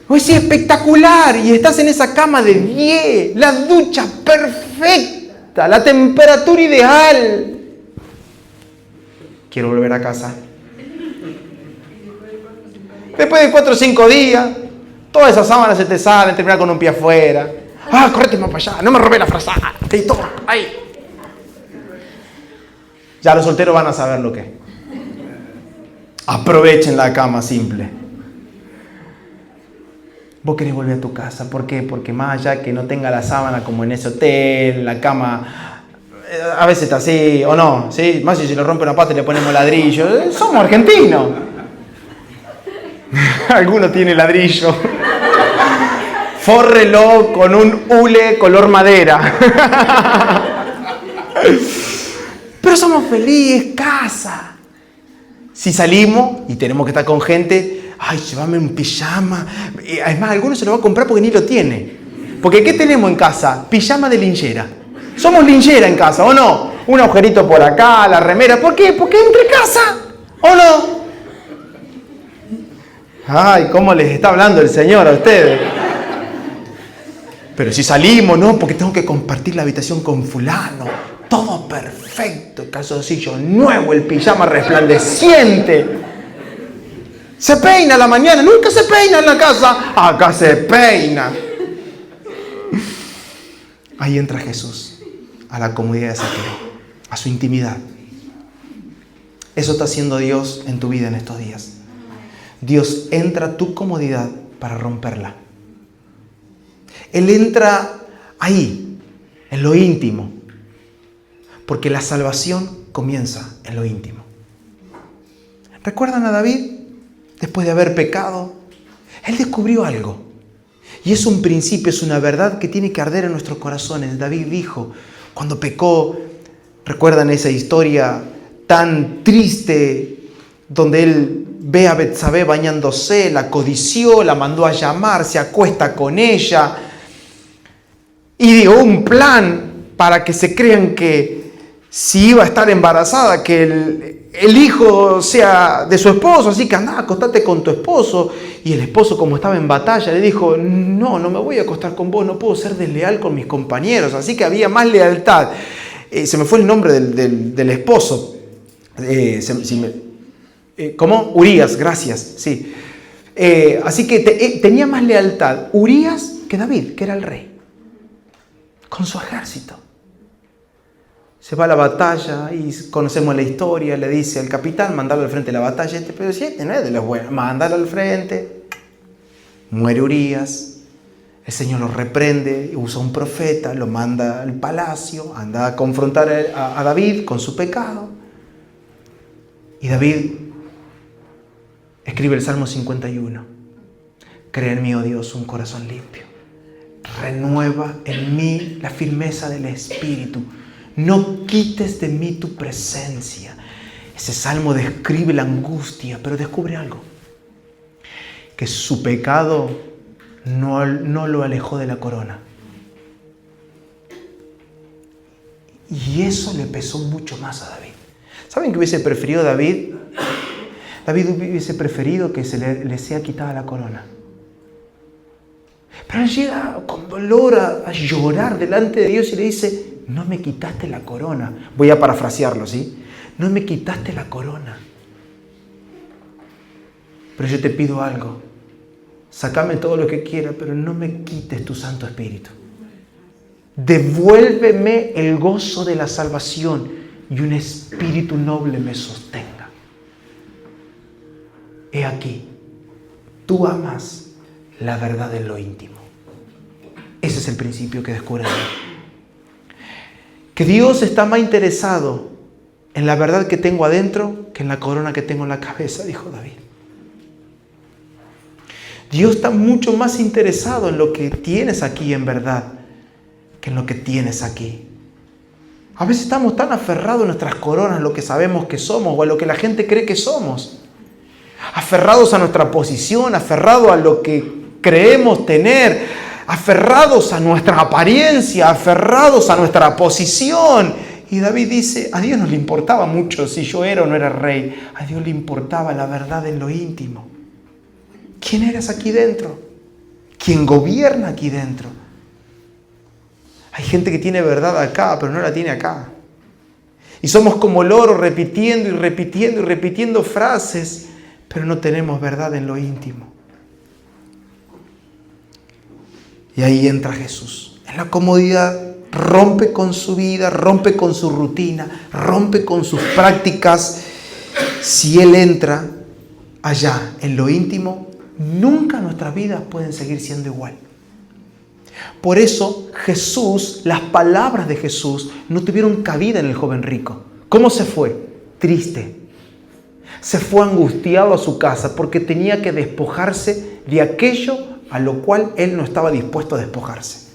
Es espectacular y estás en esa cama de 10, la ducha perfecta, la temperatura ideal. Quiero volver a casa. Después de 4 o 5 días, todas esas sábanas se te salen, terminas con un pie afuera. Ah, correte más para allá, no me robé la frazada. Y todo, ahí. Ya los solteros van a saber lo que es. Aprovechen la cama simple. Vos querés volver a tu casa. ¿Por qué? Porque más allá que no tenga la sábana como en ese hotel, la cama a veces está así, o no, ¿sí? Más si se le rompe una pata y le ponemos ladrillo. Somos argentinos. Alguno tiene ladrillo. Fórrelo con un hule color madera. Pero somos felices, casa. Si salimos y tenemos que estar con gente, ay, llévame un pijama. Además, algunos se lo va a comprar porque ni lo tiene. Porque ¿qué tenemos en casa? Pijama de linchera. Somos linchera en casa, ¿o no? Un agujerito por acá, la remera. ¿Por qué? Porque entre casa, ¿o no? Ay, ¿cómo les está hablando el Señor a ustedes? Pero si salimos, no, porque tengo que compartir la habitación con fulano. Todo perfecto, el calzoncillo nuevo, el pijama resplandeciente. Se peina a la mañana, nunca se peina en la casa. Acá se peina. Ahí entra Jesús, a la comodidad de Zaqueo, a su intimidad. Eso está haciendo Dios en tu vida en estos días. Dios entra a tu comodidad para romperla. Él entra ahí, en lo íntimo, porque la salvación comienza en lo íntimo. ¿Recuerdan a David? Después de haber pecado, él descubrió algo. Y es un principio, es una verdad que tiene que arder en nuestros corazones. David dijo, cuando pecó, ¿recuerdan esa historia tan triste donde él ve a Betsabé bañándose, la codició, la mandó a llamar, se acuesta con ella y dio un plan para que se crean que si iba a estar embarazada, que el hijo sea de su esposo, así que andá, acostate con tu esposo. Y el esposo, como estaba en batalla, le dijo, no me voy a acostar con vos, no puedo ser desleal con mis compañeros. Así que había más lealtad. Se me fue el nombre del esposo. ¿Cómo? Urías, gracias. Sí. Así que tenía más lealtad Urías que David, que era el rey, con su ejército. Se va a la batalla y conocemos la historia, le dice al capitán, mandalo al frente de la batalla, pero si no es de los buenos, mándalo al frente. Muere Urías, el Señor lo reprende, usa un profeta, lo manda al palacio, anda a confrontar a David con su pecado. Y David escribe el Salmo 51. Crea en mí, oh Dios, un corazón limpio. Renueva en mí la firmeza del espíritu. No quites de mí tu presencia. Ese salmo describe la angustia, pero descubre algo. Que su pecado no lo alejó de la corona. Y eso le pesó mucho más a David. ¿Saben qué hubiese preferido David? David hubiese preferido que le sea quitada la corona. Pero él llega con dolor a llorar delante de Dios y le dice: no me quitaste la corona. Voy a parafrasearlo, ¿sí? No me quitaste la corona. Pero yo te pido algo. Sácame todo lo que quiera, pero no me quites tu Santo Espíritu. Devuélveme el gozo de la salvación y un espíritu noble me sostenga. He aquí, tú amas la verdad en lo íntimo. Ese es el principio que descubre David. Que Dios está más interesado en la verdad que tengo adentro que en la corona que tengo en la cabeza, dijo David. Dios está mucho más interesado en lo que tienes aquí en verdad que en lo que tienes aquí. A veces estamos tan aferrados a nuestras coronas, a lo que sabemos que somos o a lo que la gente cree que somos. Aferrados a nuestra posición, aferrados a lo que creemos tener, aferrados a nuestra apariencia, aferrados a nuestra posición. Y David dice, a Dios no le importaba mucho si yo era o no era rey. A Dios le importaba la verdad en lo íntimo. ¿Quién eres aquí dentro? ¿Quién gobierna aquí dentro? Hay gente que tiene verdad acá, pero no la tiene acá. Y somos como loro repitiendo y repitiendo y repitiendo frases, pero no tenemos verdad en lo íntimo. Y ahí entra Jesús. En la comodidad rompe con su vida, rompe con su rutina, rompe con sus prácticas. Si Él entra allá en lo íntimo, nunca nuestras vidas pueden seguir siendo igual. Por eso Jesús, las palabras de Jesús no tuvieron cabida en el joven rico. ¿Cómo se fue? Triste. Se fue angustiado a su casa porque tenía que despojarse de aquello a lo cual él no estaba dispuesto a despojarse.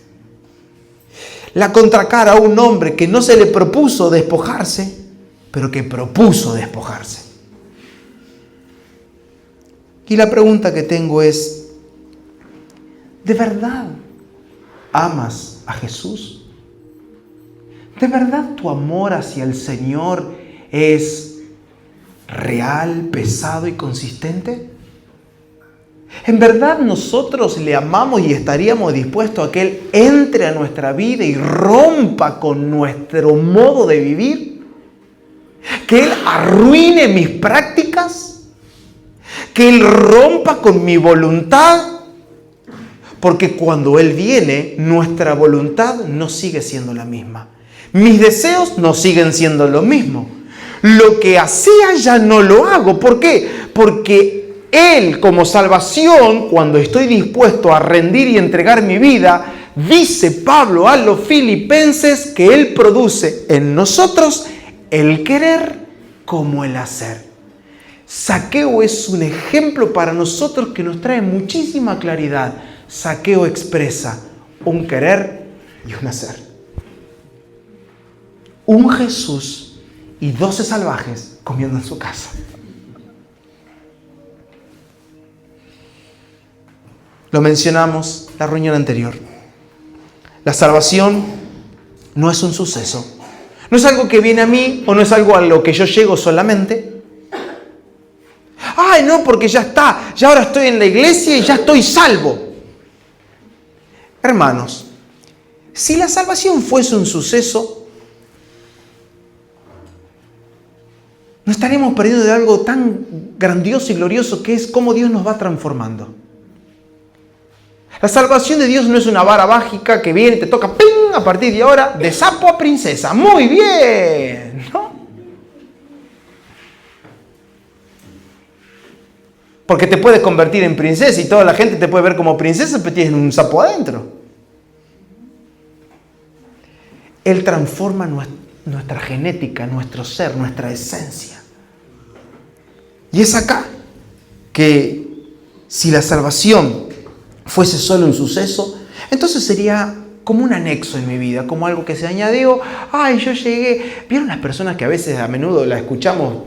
La contracara a un hombre que no se le propuso despojarse, pero que propuso despojarse. Y la pregunta que tengo es, ¿de verdad amas a Jesús? ¿De verdad tu amor hacia el Señor es real, pesado y consistente? ¿En verdad nosotros le amamos y estaríamos dispuestos a que Él entre a nuestra vida y rompa con nuestro modo de vivir? ¿Que Él arruine mis prácticas? ¿Que Él rompa con mi voluntad? Porque cuando Él viene, nuestra voluntad no sigue siendo la misma. Mis deseos no siguen siendo lo mismo. Lo que hacía ya no lo hago. ¿Por qué? Porque Él, como salvación, cuando estoy dispuesto a rendir y entregar mi vida, dice Pablo a los filipenses que Él produce en nosotros el querer como el hacer. Zaqueo es un ejemplo para nosotros que nos trae muchísima claridad. Zaqueo expresa un querer y un hacer. Un Jesús y 12 salvajes comiendo en su casa. Lo mencionamos en la reunión anterior. La salvación no es un suceso. No es algo que viene a mí o no es algo a lo que yo llego solamente. Ay, no, porque ya está. Ya ahora estoy en la iglesia y ya estoy salvo. Hermanos, si la salvación fuese un suceso, no estaríamos perdiendo de algo tan grandioso y glorioso que es cómo Dios nos va transformando. La salvación de Dios no es una vara mágica que viene, te toca, ¡ping! salvación a partir de ahora de sapo a princesa. Muy bien, ¿no? Porque te puedes convertir en princesa y toda la gente te puede ver como princesa, pero tienes un sapo adentro. Él transforma nuestra genética, nuestro ser, nuestra esencia. Y es acá que si la salvación fuese solo un suceso, entonces sería como un anexo en mi vida, como algo que se añadió. Ay, yo llegué. ¿Vieron las personas que a veces a menudo las escuchamos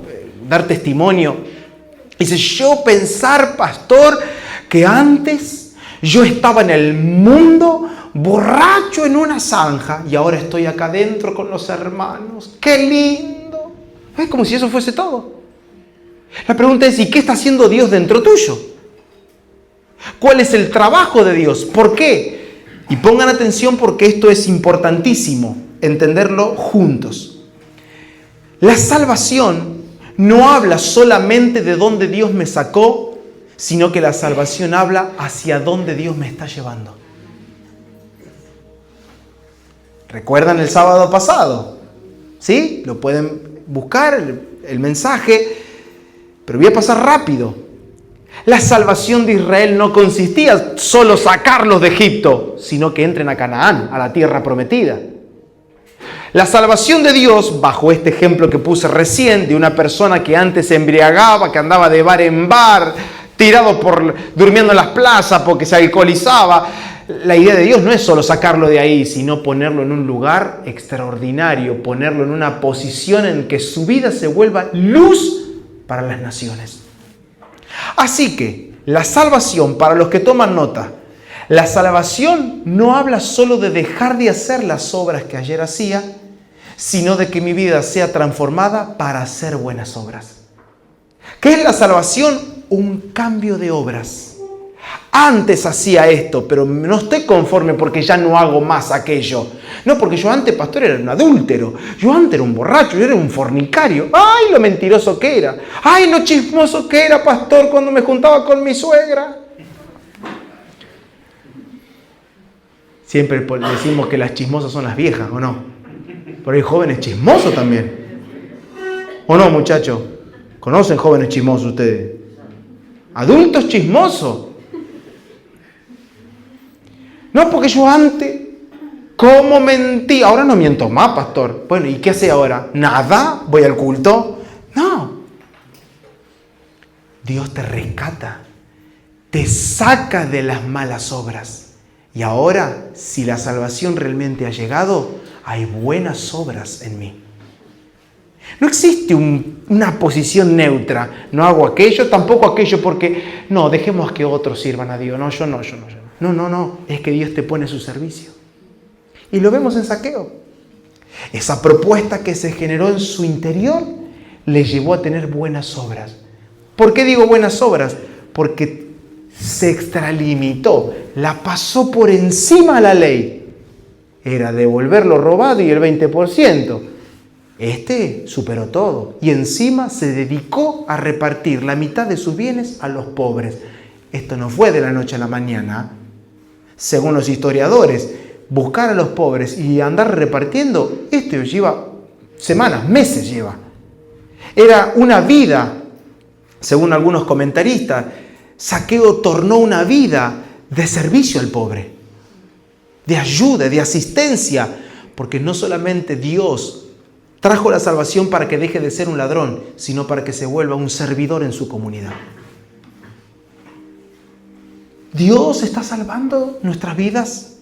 dar testimonio? Dice, yo pensar, pastor, que antes yo estaba en el mundo borracho en una zanja y ahora estoy acá adentro con los hermanos. ¡Qué lindo! Es como si eso fuese todo. La pregunta es, ¿y qué está haciendo Dios dentro tuyo? ¿Cuál es el trabajo de Dios? ¿Por qué? Y pongan atención porque esto es importantísimo, entenderlo juntos. La salvación no habla solamente de dónde Dios me sacó, sino que la salvación habla hacia dónde Dios me está llevando. ¿Recuerdan el sábado pasado? ¿Sí? Lo pueden buscar, el mensaje, pero voy a pasar rápido. La salvación de Israel no consistía solo sacarlos de Egipto, sino que entren a Canaán, a la tierra prometida. La salvación de Dios, bajo este ejemplo que puse recién, de una persona que antes se embriagaba, que andaba de bar en bar, durmiendo en las plazas porque se alcoholizaba, la idea de Dios no es solo sacarlo de ahí, sino ponerlo en un lugar extraordinario, ponerlo en una posición en que su vida se vuelva luz para las naciones. Así que la salvación, para los que toman nota, la salvación no habla solo de dejar de hacer las obras que ayer hacía, sino de que mi vida sea transformada para hacer buenas obras. ¿Qué es la salvación? Un cambio de obras. Antes hacía esto, pero no estoy conforme porque ya no hago más aquello. No, porque yo antes, pastor, era un adúltero. Yo antes era un borracho, yo era un fornicario. ¡Ay, lo mentiroso que era! ¡Ay, lo chismoso que era, pastor, cuando me juntaba con mi suegra! Siempre decimos que las chismosas son las viejas, ¿o no? Pero hay jóvenes chismosos también. ¿O no, muchachos? ¿Conocen jóvenes chismosos ustedes? Adultos chismosos. No, porque yo antes, ¿cómo mentí? Ahora no miento más, pastor. Bueno, ¿y qué hace ahora? ¿Nada? ¿Voy al culto? No. Dios te rescata, te saca de las malas obras. Y ahora, si la salvación realmente ha llegado, hay buenas obras en mí. No existe una posición neutra. No hago aquello, tampoco aquello, porque no, dejemos que otros sirvan a Dios. No, yo no. No. Es que Dios te pone a su servicio. Y lo vemos en Zaqueo. Esa propuesta que se generó en su interior le llevó a tener buenas obras. ¿Por qué digo buenas obras? Porque se extralimitó, la pasó por encima de la ley. Era devolver lo robado y el 20%. Este superó todo y encima se dedicó a repartir la mitad de sus bienes a los pobres. Esto no fue de la noche a la mañana. Según los historiadores, buscar a los pobres y andar repartiendo, esto lleva semanas, meses lleva. Era una vida, según algunos comentaristas. Zaqueo tornó una vida de servicio al pobre, de ayuda, de asistencia, porque no solamente Dios trajo la salvación para que deje de ser un ladrón, sino para que se vuelva un servidor en su comunidad. Dios está salvando nuestras vidas.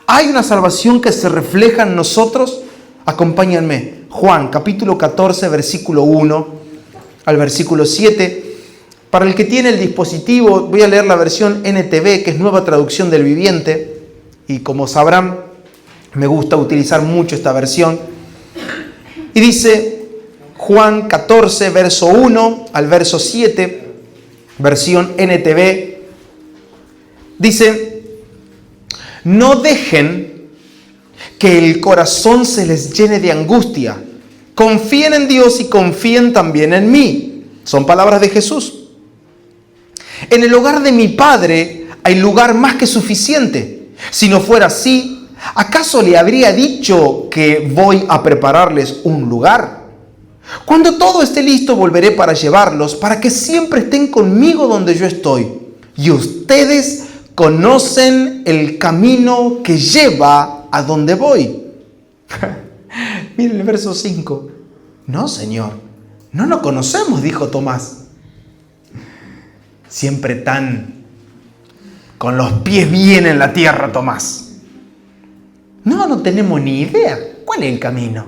Hay una salvación que se refleja en nosotros. Acompáñenme. Juan, capítulo 14, versículo 1 al versículo 7. Para el que tiene el dispositivo, voy a leer la versión NTV, que es Nueva Traducción del Viviente. Y como sabrán, me gusta utilizar mucho esta versión. Y dice Juan 14, verso 1 al verso 7, versión NTV. Dice, no dejen que el corazón se les llene de angustia. Confíen en Dios y confíen también en mí. Son palabras de Jesús. En el hogar de mi Padre hay lugar más que suficiente. Si no fuera así, ¿Acaso le habría dicho que voy a prepararles un lugar? Cuando todo esté listo, volveré para llevarlos, para que siempre estén conmigo donde yo estoy. Y ustedes conocen el camino que lleva a donde voy. Miren el verso 5. No, Señor, no lo conocemos, dijo Tomás. Siempre tan con los pies bien en la tierra, Tomás. No tenemos ni idea. ¿Cuál es el camino?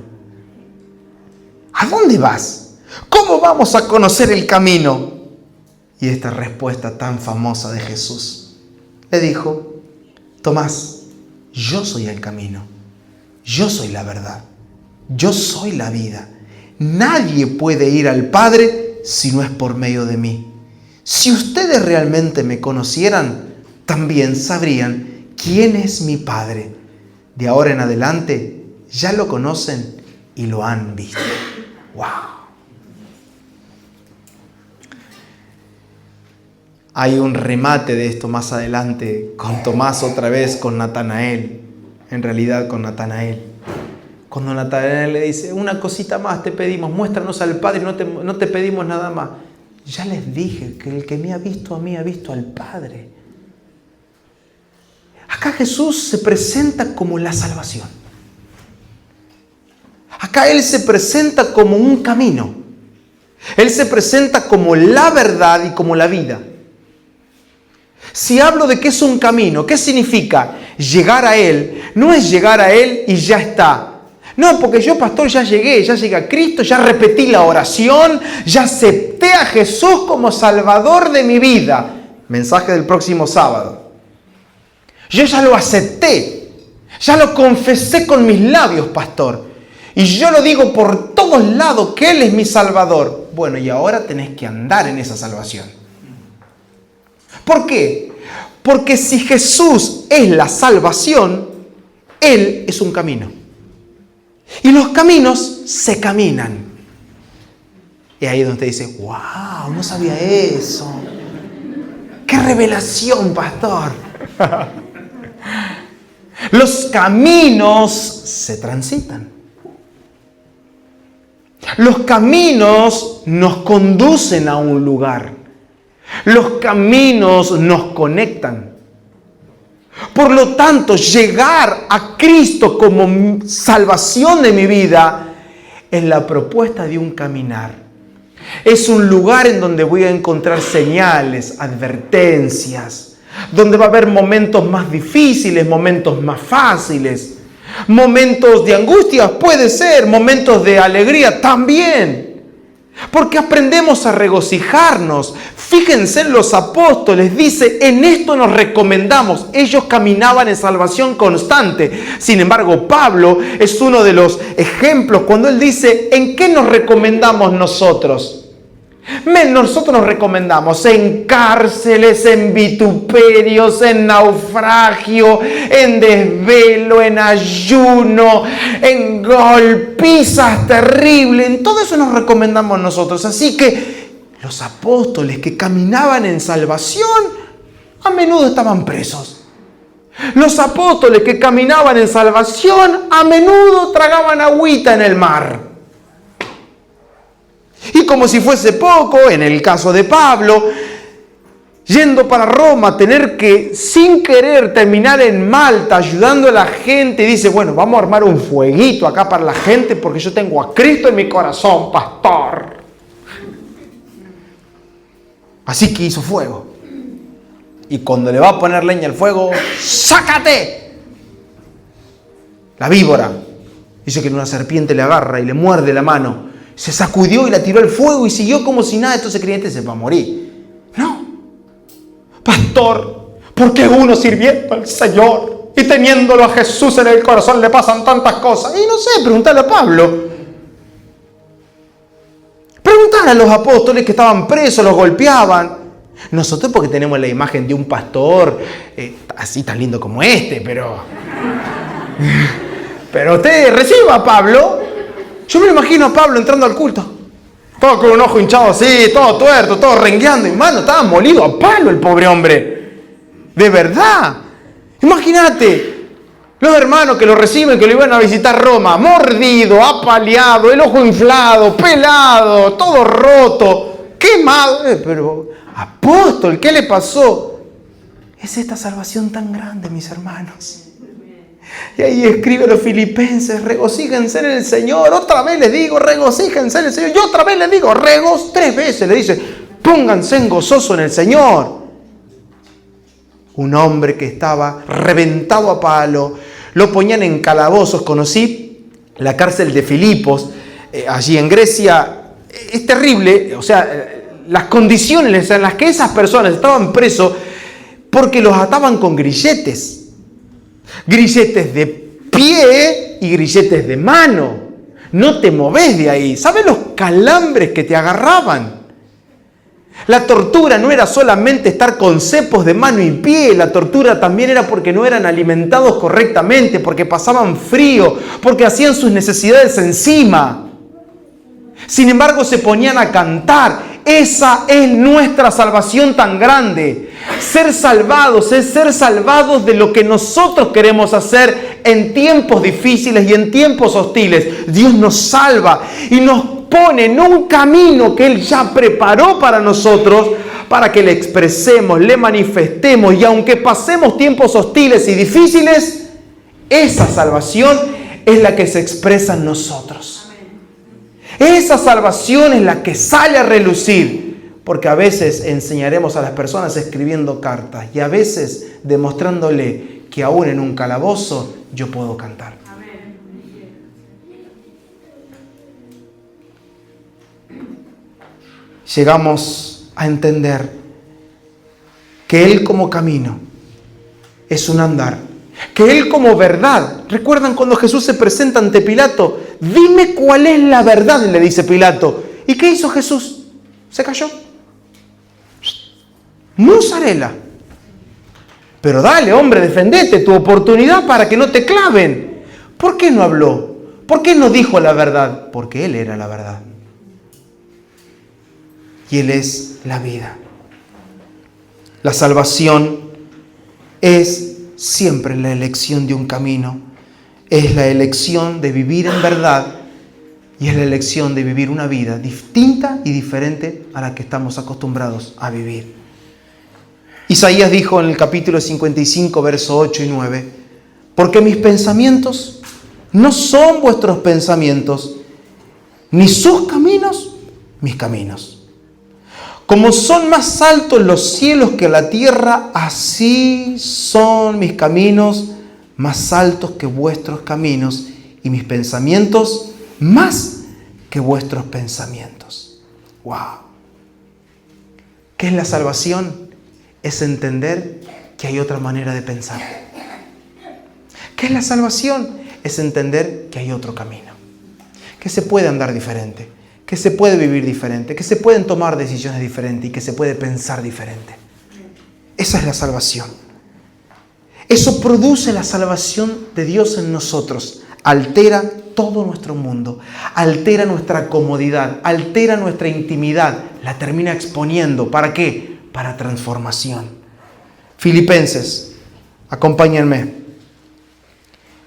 ¿A dónde vas? ¿Cómo vamos a conocer el camino? Y esta respuesta tan famosa de Jesús. Le dijo, Tomás, yo soy el camino. Yo soy la verdad. Yo soy la vida. Nadie puede ir al Padre si no es por medio de mí. Si ustedes realmente me conocieran, también sabrían quién es mi Padre. De ahora en adelante ya lo conocen y lo han visto. ¡Wow! Hay un remate de esto más adelante con Tomás otra vez, con Natanael. En realidad con Natanael. Cuando Natanael le dice, una cosita más te pedimos, muéstranos al Padre, no te pedimos nada más. Ya les dije que el que me ha visto a mí ha visto al Padre. Acá Jesús se presenta como la salvación. Acá Él se presenta como un camino. Él se presenta como la verdad y como la vida. Si hablo de que es un camino, ¿qué significa? Llegar a Él. No es llegar a Él y ya está. No, porque yo, pastor, ya llegué a Cristo, ya repetí la oración, ya acepté a Jesús como Salvador de mi vida. Mensaje del próximo sábado. Yo ya lo acepté, ya lo confesé con mis labios, pastor. Y yo lo digo por todos lados que Él es mi Salvador. Bueno, y ahora tenés que andar en esa salvación. ¿Por qué? Porque si Jesús es la salvación, Él es un camino. Y los caminos se caminan. Y ahí es donde usted dice, wow, no sabía eso. ¡Qué revelación, pastor! Los caminos se transitan. Los caminos nos conducen a un lugar. Los caminos nos conectan. Por lo tanto, llegar a Cristo como salvación de mi vida es la propuesta de un caminar. Es un lugar en donde voy a encontrar señales, advertencias, donde va a haber momentos más difíciles, momentos más fáciles, momentos de angustia, puede ser, momentos de alegría también. Porque aprendemos a regocijarnos. Fíjense en los apóstoles, dice, en esto nos recomendamos. Ellos caminaban en salvación constante. Sin embargo, Pablo es uno de los ejemplos cuando él dice, ¿en qué nos recomendamos nosotros? Nosotros nos recomendamos en cárceles, en vituperios, en naufragio, en desvelo, en ayuno, en golpizas terribles. En todo eso nos recomendamos nosotros. Así que los apóstoles que caminaban en salvación a menudo estaban presos. Los apóstoles que caminaban en salvación a menudo tragaban agüita en el mar. Y como si fuese poco, en el caso de Pablo, yendo para Roma, tener que, sin querer, terminar en Malta, ayudando a la gente, y dice, bueno, vamos a armar un fueguito acá para la gente, porque yo tengo a Cristo en mi corazón, pastor. Así que hizo fuego. Y cuando le va a poner leña al fuego, ¡sácate! La víbora. Dice que una serpiente le agarra y le muerde la mano. Se sacudió y la tiró al fuego y siguió como si nada. Entonces creyente se va a morir. No. Pastor, ¿por qué uno sirviendo al Señor y teniéndolo a Jesús en el corazón le pasan tantas cosas? Y no sé, preguntarle a Pablo. Preguntar a los apóstoles que estaban presos, los golpeaban. Nosotros porque tenemos la imagen de un pastor así tan lindo como este, pero usted reciba a Pablo. Yo me lo imagino a Pablo entrando al culto. Todo con un ojo hinchado así, todo tuerto, todo rengueando. Hermano, estaba molido a palo el pobre hombre. De verdad. Imagínate. Los hermanos que lo reciben, que lo iban a visitar Roma, mordido, apaleado, el ojo inflado, pelado, todo roto, quemado. Pero, apóstol, ¿qué le pasó? Es esta salvación tan grande, mis hermanos. Y ahí escribe a los filipenses, regocíjense en el Señor. Otra vez les digo, regocíjense en el Señor. Y otra vez les digo, 3 veces le dice, pónganse en gozoso en el Señor. Un hombre que estaba reventado a palo, lo ponían en calabozos. Conocí la cárcel de Filipos, allí en Grecia. Es terrible, o sea, las condiciones en las que esas personas estaban presos, porque los ataban con grilletes. Grilletes de pie y grilletes de mano. No te moves de ahí. ¿Sabes los calambres que te agarraban? La tortura no era solamente estar con cepos de mano y pie, la tortura también era porque no eran alimentados correctamente, porque pasaban frío, porque hacían sus necesidades encima. Sin embargo, se ponían a cantar. Esa es nuestra salvación tan grande. Ser salvados es ser salvados de lo que nosotros queremos hacer en tiempos difíciles y en tiempos hostiles. Dios nos salva y nos pone en un camino que Él ya preparó para nosotros, para que le expresemos, le manifestemos, y aunque pasemos tiempos hostiles y difíciles, esa salvación es la que se expresa en nosotros. Esa salvación es la que sale a relucir, porque a veces enseñaremos a las personas escribiendo cartas y a veces demostrándole que aún en un calabozo yo puedo cantar. Llegamos a entender que Él como camino es un andar, que Él como verdad. ¿Recuerdan cuando Jesús se presenta ante Pilato? Dime cuál es la verdad, le dice Pilato. ¿Y qué hizo Jesús? Se cayó. Mozzarella. Pero dale, hombre, defendete, tu oportunidad para que no te claven. ¿Por qué no habló? ¿Por qué no dijo la verdad? Porque Él era la verdad. Y Él es la vida. La salvación es siempre la elección de un camino. Es la elección de vivir en verdad y es la elección de vivir una vida distinta y diferente a la que estamos acostumbrados a vivir. Isaías dijo en el capítulo 55, versos 8 y 9, porque mis pensamientos no son vuestros pensamientos, ni sus caminos mis caminos. Como son más altos los cielos que la tierra, así son mis caminos más altos que vuestros caminos y mis pensamientos más que vuestros pensamientos. ¡Wow! ¿Qué es la salvación? Es entender que hay otra manera de pensar. ¿Qué es la salvación? Es entender que hay otro camino, que se puede andar diferente, que se puede vivir diferente, que se pueden tomar decisiones diferentes y que se puede pensar diferente. Esa es la salvación. Eso produce la salvación de Dios en nosotros. Altera todo nuestro mundo, altera nuestra comodidad, altera nuestra intimidad, la termina exponiendo. ¿Para qué? Para transformación. Filipenses, acompáñenme.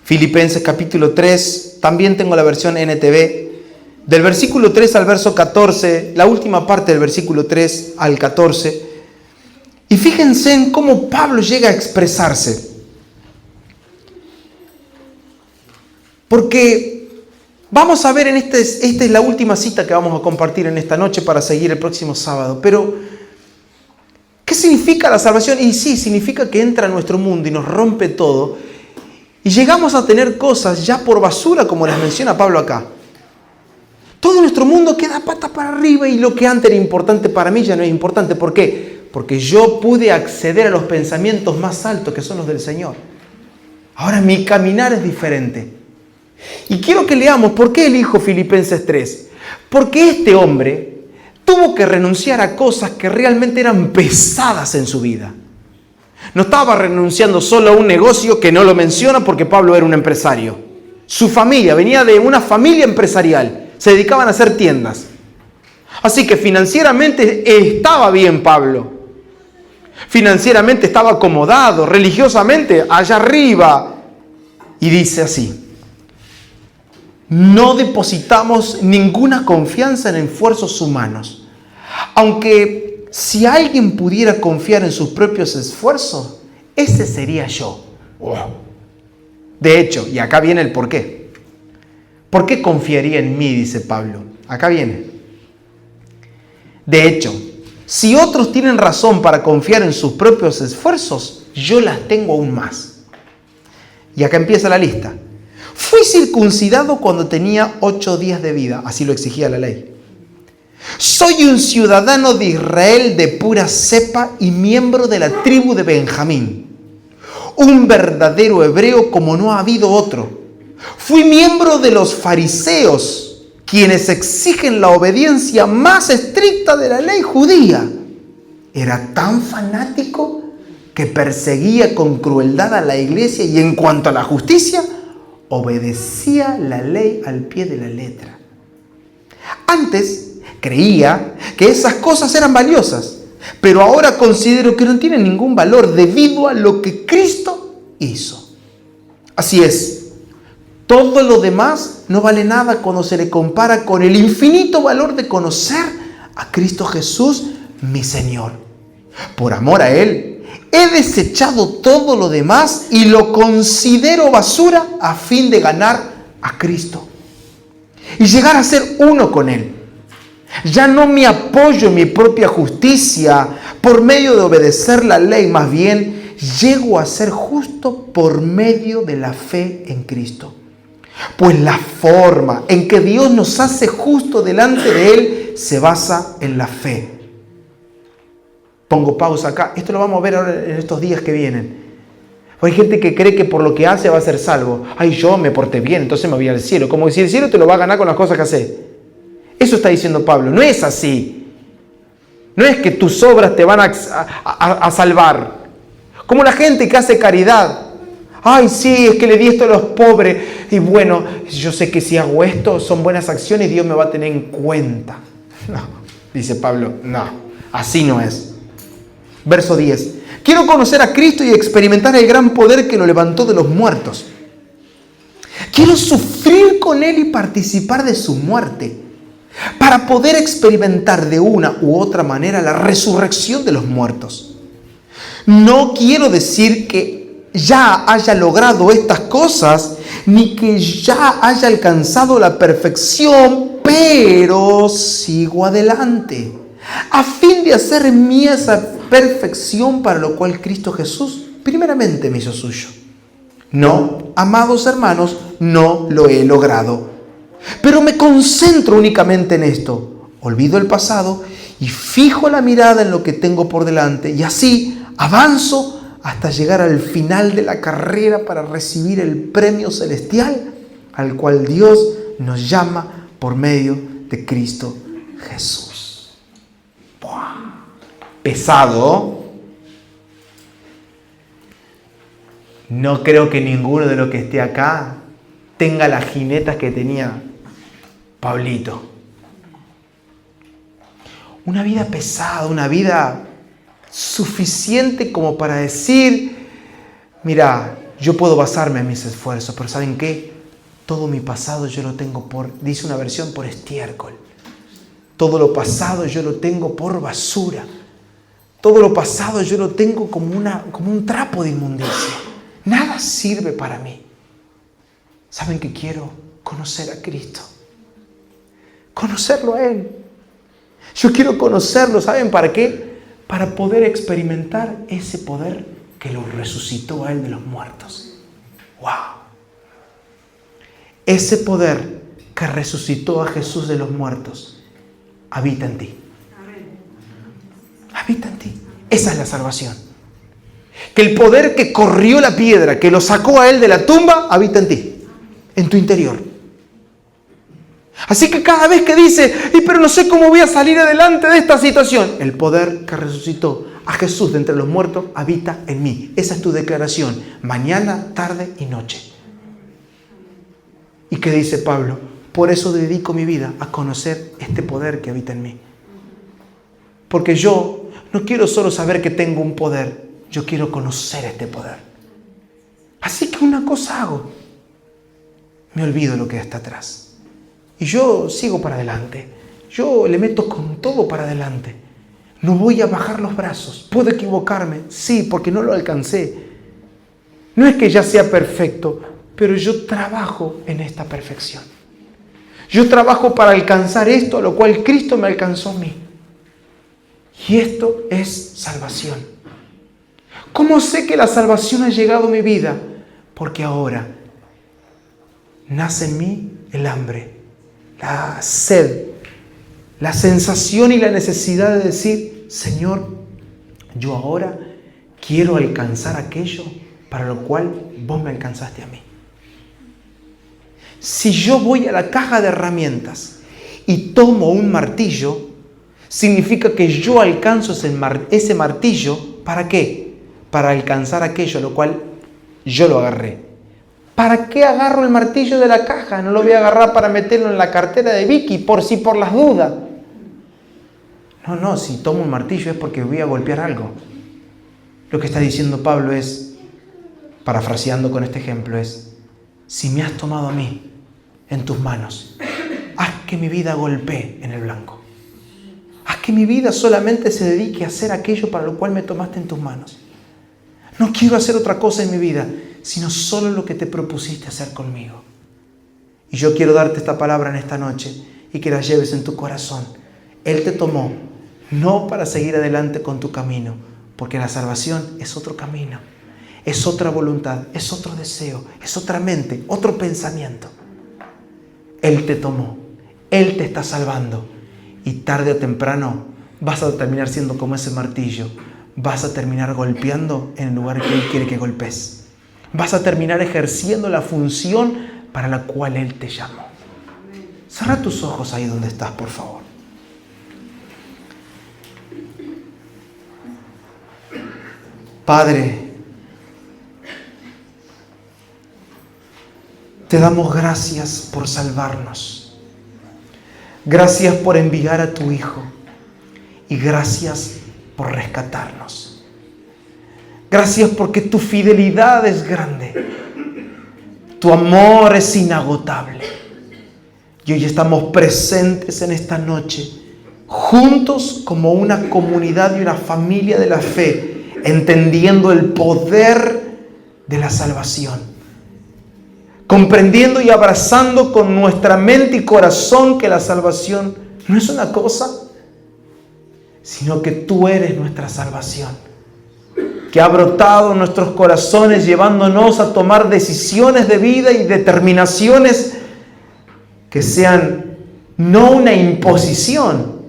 Filipenses capítulo 3, también tengo la versión NTV. Del versículo 3 al verso 14, la última parte del versículo 3 al 14. Y fíjense en cómo Pablo llega a expresarse. Porque vamos a ver esta es la última cita que vamos a compartir en esta noche para seguir el próximo sábado. Pero, ¿qué significa la salvación? Y sí, significa que entra a nuestro mundo y nos rompe todo. Y llegamos a tener cosas ya por basura, como las menciona Pablo acá. Todo nuestro mundo queda patas para arriba y lo que antes era importante para mí ya no es importante. ¿Por qué? Porque yo pude acceder a los pensamientos más altos que son los del Señor. Ahora mi caminar es diferente. Y quiero que leamos por qué elijo Filipenses 3. Porque este hombre tuvo que renunciar a cosas que realmente eran pesadas en su vida. No estaba renunciando solo a un negocio que no lo menciona porque Pablo era un empresario. Su familia venía de una familia empresarial. Se dedicaban a hacer tiendas. Así que financieramente estaba bien Pablo. Financieramente estaba acomodado, religiosamente allá arriba. Y dice así: no depositamos ninguna confianza en esfuerzos humanos. Aunque si alguien pudiera confiar en sus propios esfuerzos, ese sería yo. De hecho, y acá viene el porqué. ¿Por qué confiaría en mí? Dice Pablo. Acá viene. De hecho, si otros tienen razón para confiar en sus propios esfuerzos, yo las tengo aún más. Y acá empieza la lista. Fui circuncidado cuando tenía 8 días de vida, así lo exigía la ley. Soy un ciudadano de Israel de pura cepa y miembro de la tribu de Benjamín. Un verdadero hebreo como no ha habido otro. Fui miembro de los fariseos, quienes exigen la obediencia más estricta de la ley judía. Era tan fanático que perseguía con crueldad a la iglesia y en cuanto a la justicia, obedecía la ley al pie de la letra. Antes creía que esas cosas eran valiosas, pero ahora considero que no tienen ningún valor debido a lo que Cristo hizo. Así es, todo lo demás no vale nada cuando se le compara con el infinito valor de conocer a Cristo Jesús, mi Señor. Por amor a Él, he desechado todo lo demás y lo considero basura a fin de ganar a Cristo y llegar a ser uno con Él. Ya no me apoyo en mi propia justicia por medio de obedecer la ley, más bien llego a ser justo por medio de la fe en Cristo. Pues la forma en que Dios nos hace justo delante de Él se basa en la fe. Pongo pausa acá. Esto lo vamos a ver ahora en estos días que vienen. Hay gente que cree que por lo que hace va a ser salvo. Ay, yo me porté bien, entonces me voy al cielo. Como si el cielo te lo va a ganar con las cosas que haces. Eso está diciendo Pablo. No es así. No es que tus obras te van a salvar. Como la gente que hace caridad. Ay, sí, es que le di esto a los pobres. Y bueno, yo sé que si hago esto, son buenas acciones, Dios me va a tener en cuenta. No, dice Pablo, no, así no es. Verso 10. Quiero conocer a Cristo y experimentar el gran poder que lo levantó de los muertos. Quiero sufrir con Él y participar de su muerte, para poder experimentar de una u otra manera la resurrección de los muertos. No quiero decir que ya haya logrado estas cosas, ni que ya haya alcanzado la perfección, pero sigo adelante, a fin de hacer en mí esa perfección para lo cual Cristo Jesús primeramente me hizo suyo. No, amados hermanos, no lo he logrado. Pero me concentro únicamente en esto. Olvido el pasado y fijo la mirada en lo que tengo por delante. Y así avanzo hasta llegar al final de la carrera para recibir el premio celestial al cual Dios nos llama por medio de Cristo Jesús. ¡Buah! Pesado. No creo que ninguno de los que esté acá tenga las jinetas que tenía Pablito. Una vida pesada, una vida suficiente como para decir, mira, yo puedo basarme en mis esfuerzos, pero ¿saben qué? Todo mi pasado yo lo tengo dice una versión, por estiércol. Todo lo pasado yo lo tengo por basura. Todo lo pasado yo lo tengo como un trapo de inmundicia. Nada sirve para mí. ¿Saben qué quiero? Conocer a Cristo. Conocerlo a Él. Yo quiero conocerlo, ¿saben para qué? Para poder experimentar ese poder que lo resucitó a Él de los muertos. ¡Wow! Ese poder que resucitó a Jesús de los muertos habita en ti. Habita en ti. Esa es la salvación. Que el poder que corrió la piedra, que lo sacó a Él de la tumba, habita en ti, en tu interior. Así que cada vez que dice, pero no sé cómo voy a salir adelante de esta situación, el poder que resucitó a Jesús de entre los muertos habita en mí. Esa es tu declaración, mañana, tarde y noche. ¿Y qué dice Pablo? Por eso dedico mi vida a conocer este poder que habita en mí. Porque yo no quiero solo saber que tengo un poder, yo quiero conocer este poder. Así que una cosa hago, me olvido lo que está atrás. Y yo sigo para adelante. Yo le meto con todo para adelante. No voy a bajar los brazos. ¿Puedo equivocarme? Sí, porque no lo alcancé. No es que ya sea perfecto, pero yo trabajo en esta perfección. Yo trabajo para alcanzar esto, a lo cual Cristo me alcanzó a mí. Y esto es salvación. ¿Cómo sé que la salvación ha llegado a mi vida? Porque ahora nace en mí el hambre, la sed, la sensación y la necesidad de decir, Señor, yo ahora quiero alcanzar aquello para lo cual vos me alcanzaste a mí. Si yo voy a la caja de herramientas y tomo un martillo, significa que yo alcanzo ese martillo, ¿para qué? Para alcanzar aquello a lo cual yo lo agarré. ¿Para qué agarro el martillo de la caja? No lo voy a agarrar para meterlo en la cartera de Vicky, por las dudas. No, si tomo un martillo es porque voy a golpear algo. Lo que está diciendo Pablo es, parafraseando con este ejemplo, es, si me has tomado a mí en tus manos, haz que mi vida golpee en el blanco. Haz que mi vida solamente se dedique a hacer aquello para lo cual me tomaste en tus manos. No quiero hacer otra cosa en mi vida, sino solo lo que te propusiste hacer conmigo. Y yo quiero darte esta palabra en esta noche y que la lleves en tu corazón. Él te tomó, no para seguir adelante con tu camino, porque la salvación es otro camino, es otra voluntad, es otro deseo, es otra mente, otro pensamiento. Él te tomó, Él te está salvando y tarde o temprano vas a terminar siendo como ese martillo. Vas a terminar golpeando en el lugar que Él quiere que golpes. Vas a terminar ejerciendo la función para la cual Él te llamó. Cierra tus ojos ahí donde estás, por favor. Padre, te damos gracias por salvarnos. Gracias por enviar a tu Hijo. Y gracias por rescatarnos. Gracias porque tu fidelidad es grande. Tu amor es inagotable. Y hoy estamos presentes en esta noche, juntos como una comunidad y una familia de la fe, entendiendo el poder de la salvación. Comprendiendo y abrazando con nuestra mente y corazón que la salvación no es una cosa, sino que tú eres nuestra salvación, que ha brotado en nuestros corazones llevándonos a tomar decisiones de vida y determinaciones que sean no una imposición,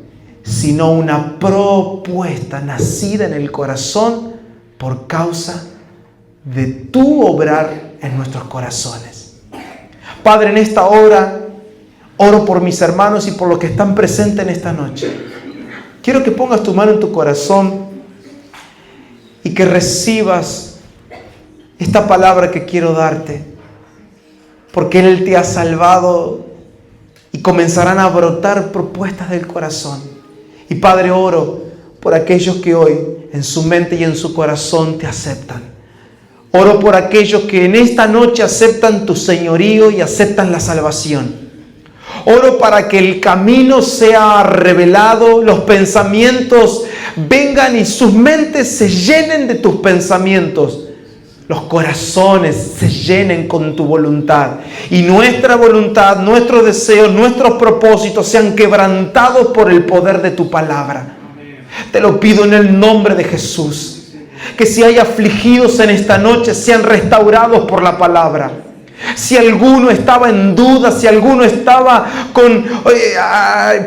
sino una propuesta nacida en el corazón por causa de tu obrar en nuestros corazones. Padre, en esta hora oro por mis hermanos y por los que están presentes en esta noche. Quiero que pongas tu mano en tu corazón y que recibas esta palabra que quiero darte, porque Él te ha salvado y comenzarán a brotar propuestas del corazón. Y Padre, oro por aquellos que hoy en su mente y en su corazón te aceptan. Oro por aquellos que en esta noche aceptan tu señorío y aceptan la salvación. Oro para que el camino sea revelado, los pensamientos vengan y sus mentes se llenen de tus pensamientos. Los corazones se llenen con tu voluntad. Y nuestra voluntad, nuestros deseos, nuestros propósitos sean quebrantados por el poder de tu palabra. Te lo pido en el nombre de Jesús. Que si hay afligidos en esta noche sean restaurados por la palabra. Si alguno estaba en duda, si alguno estaba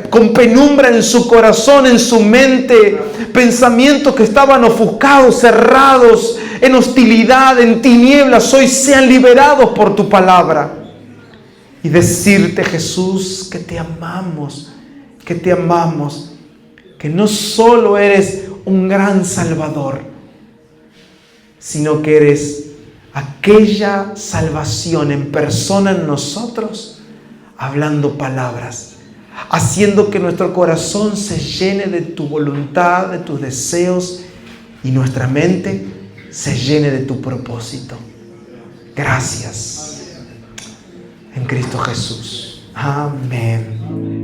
con penumbra en su corazón, en su mente, pensamientos que estaban ofuscados, cerrados, en hostilidad, en tinieblas, hoy sean liberados por tu palabra. Y decirte, Jesús, que te amamos, que no solo eres un gran Salvador, sino que eres aquella salvación en persona en nosotros, hablando palabras, haciendo que nuestro corazón se llene de tu voluntad, de tus deseos, y nuestra mente se llene de tu propósito. Gracias. en Cristo Jesús. Amén.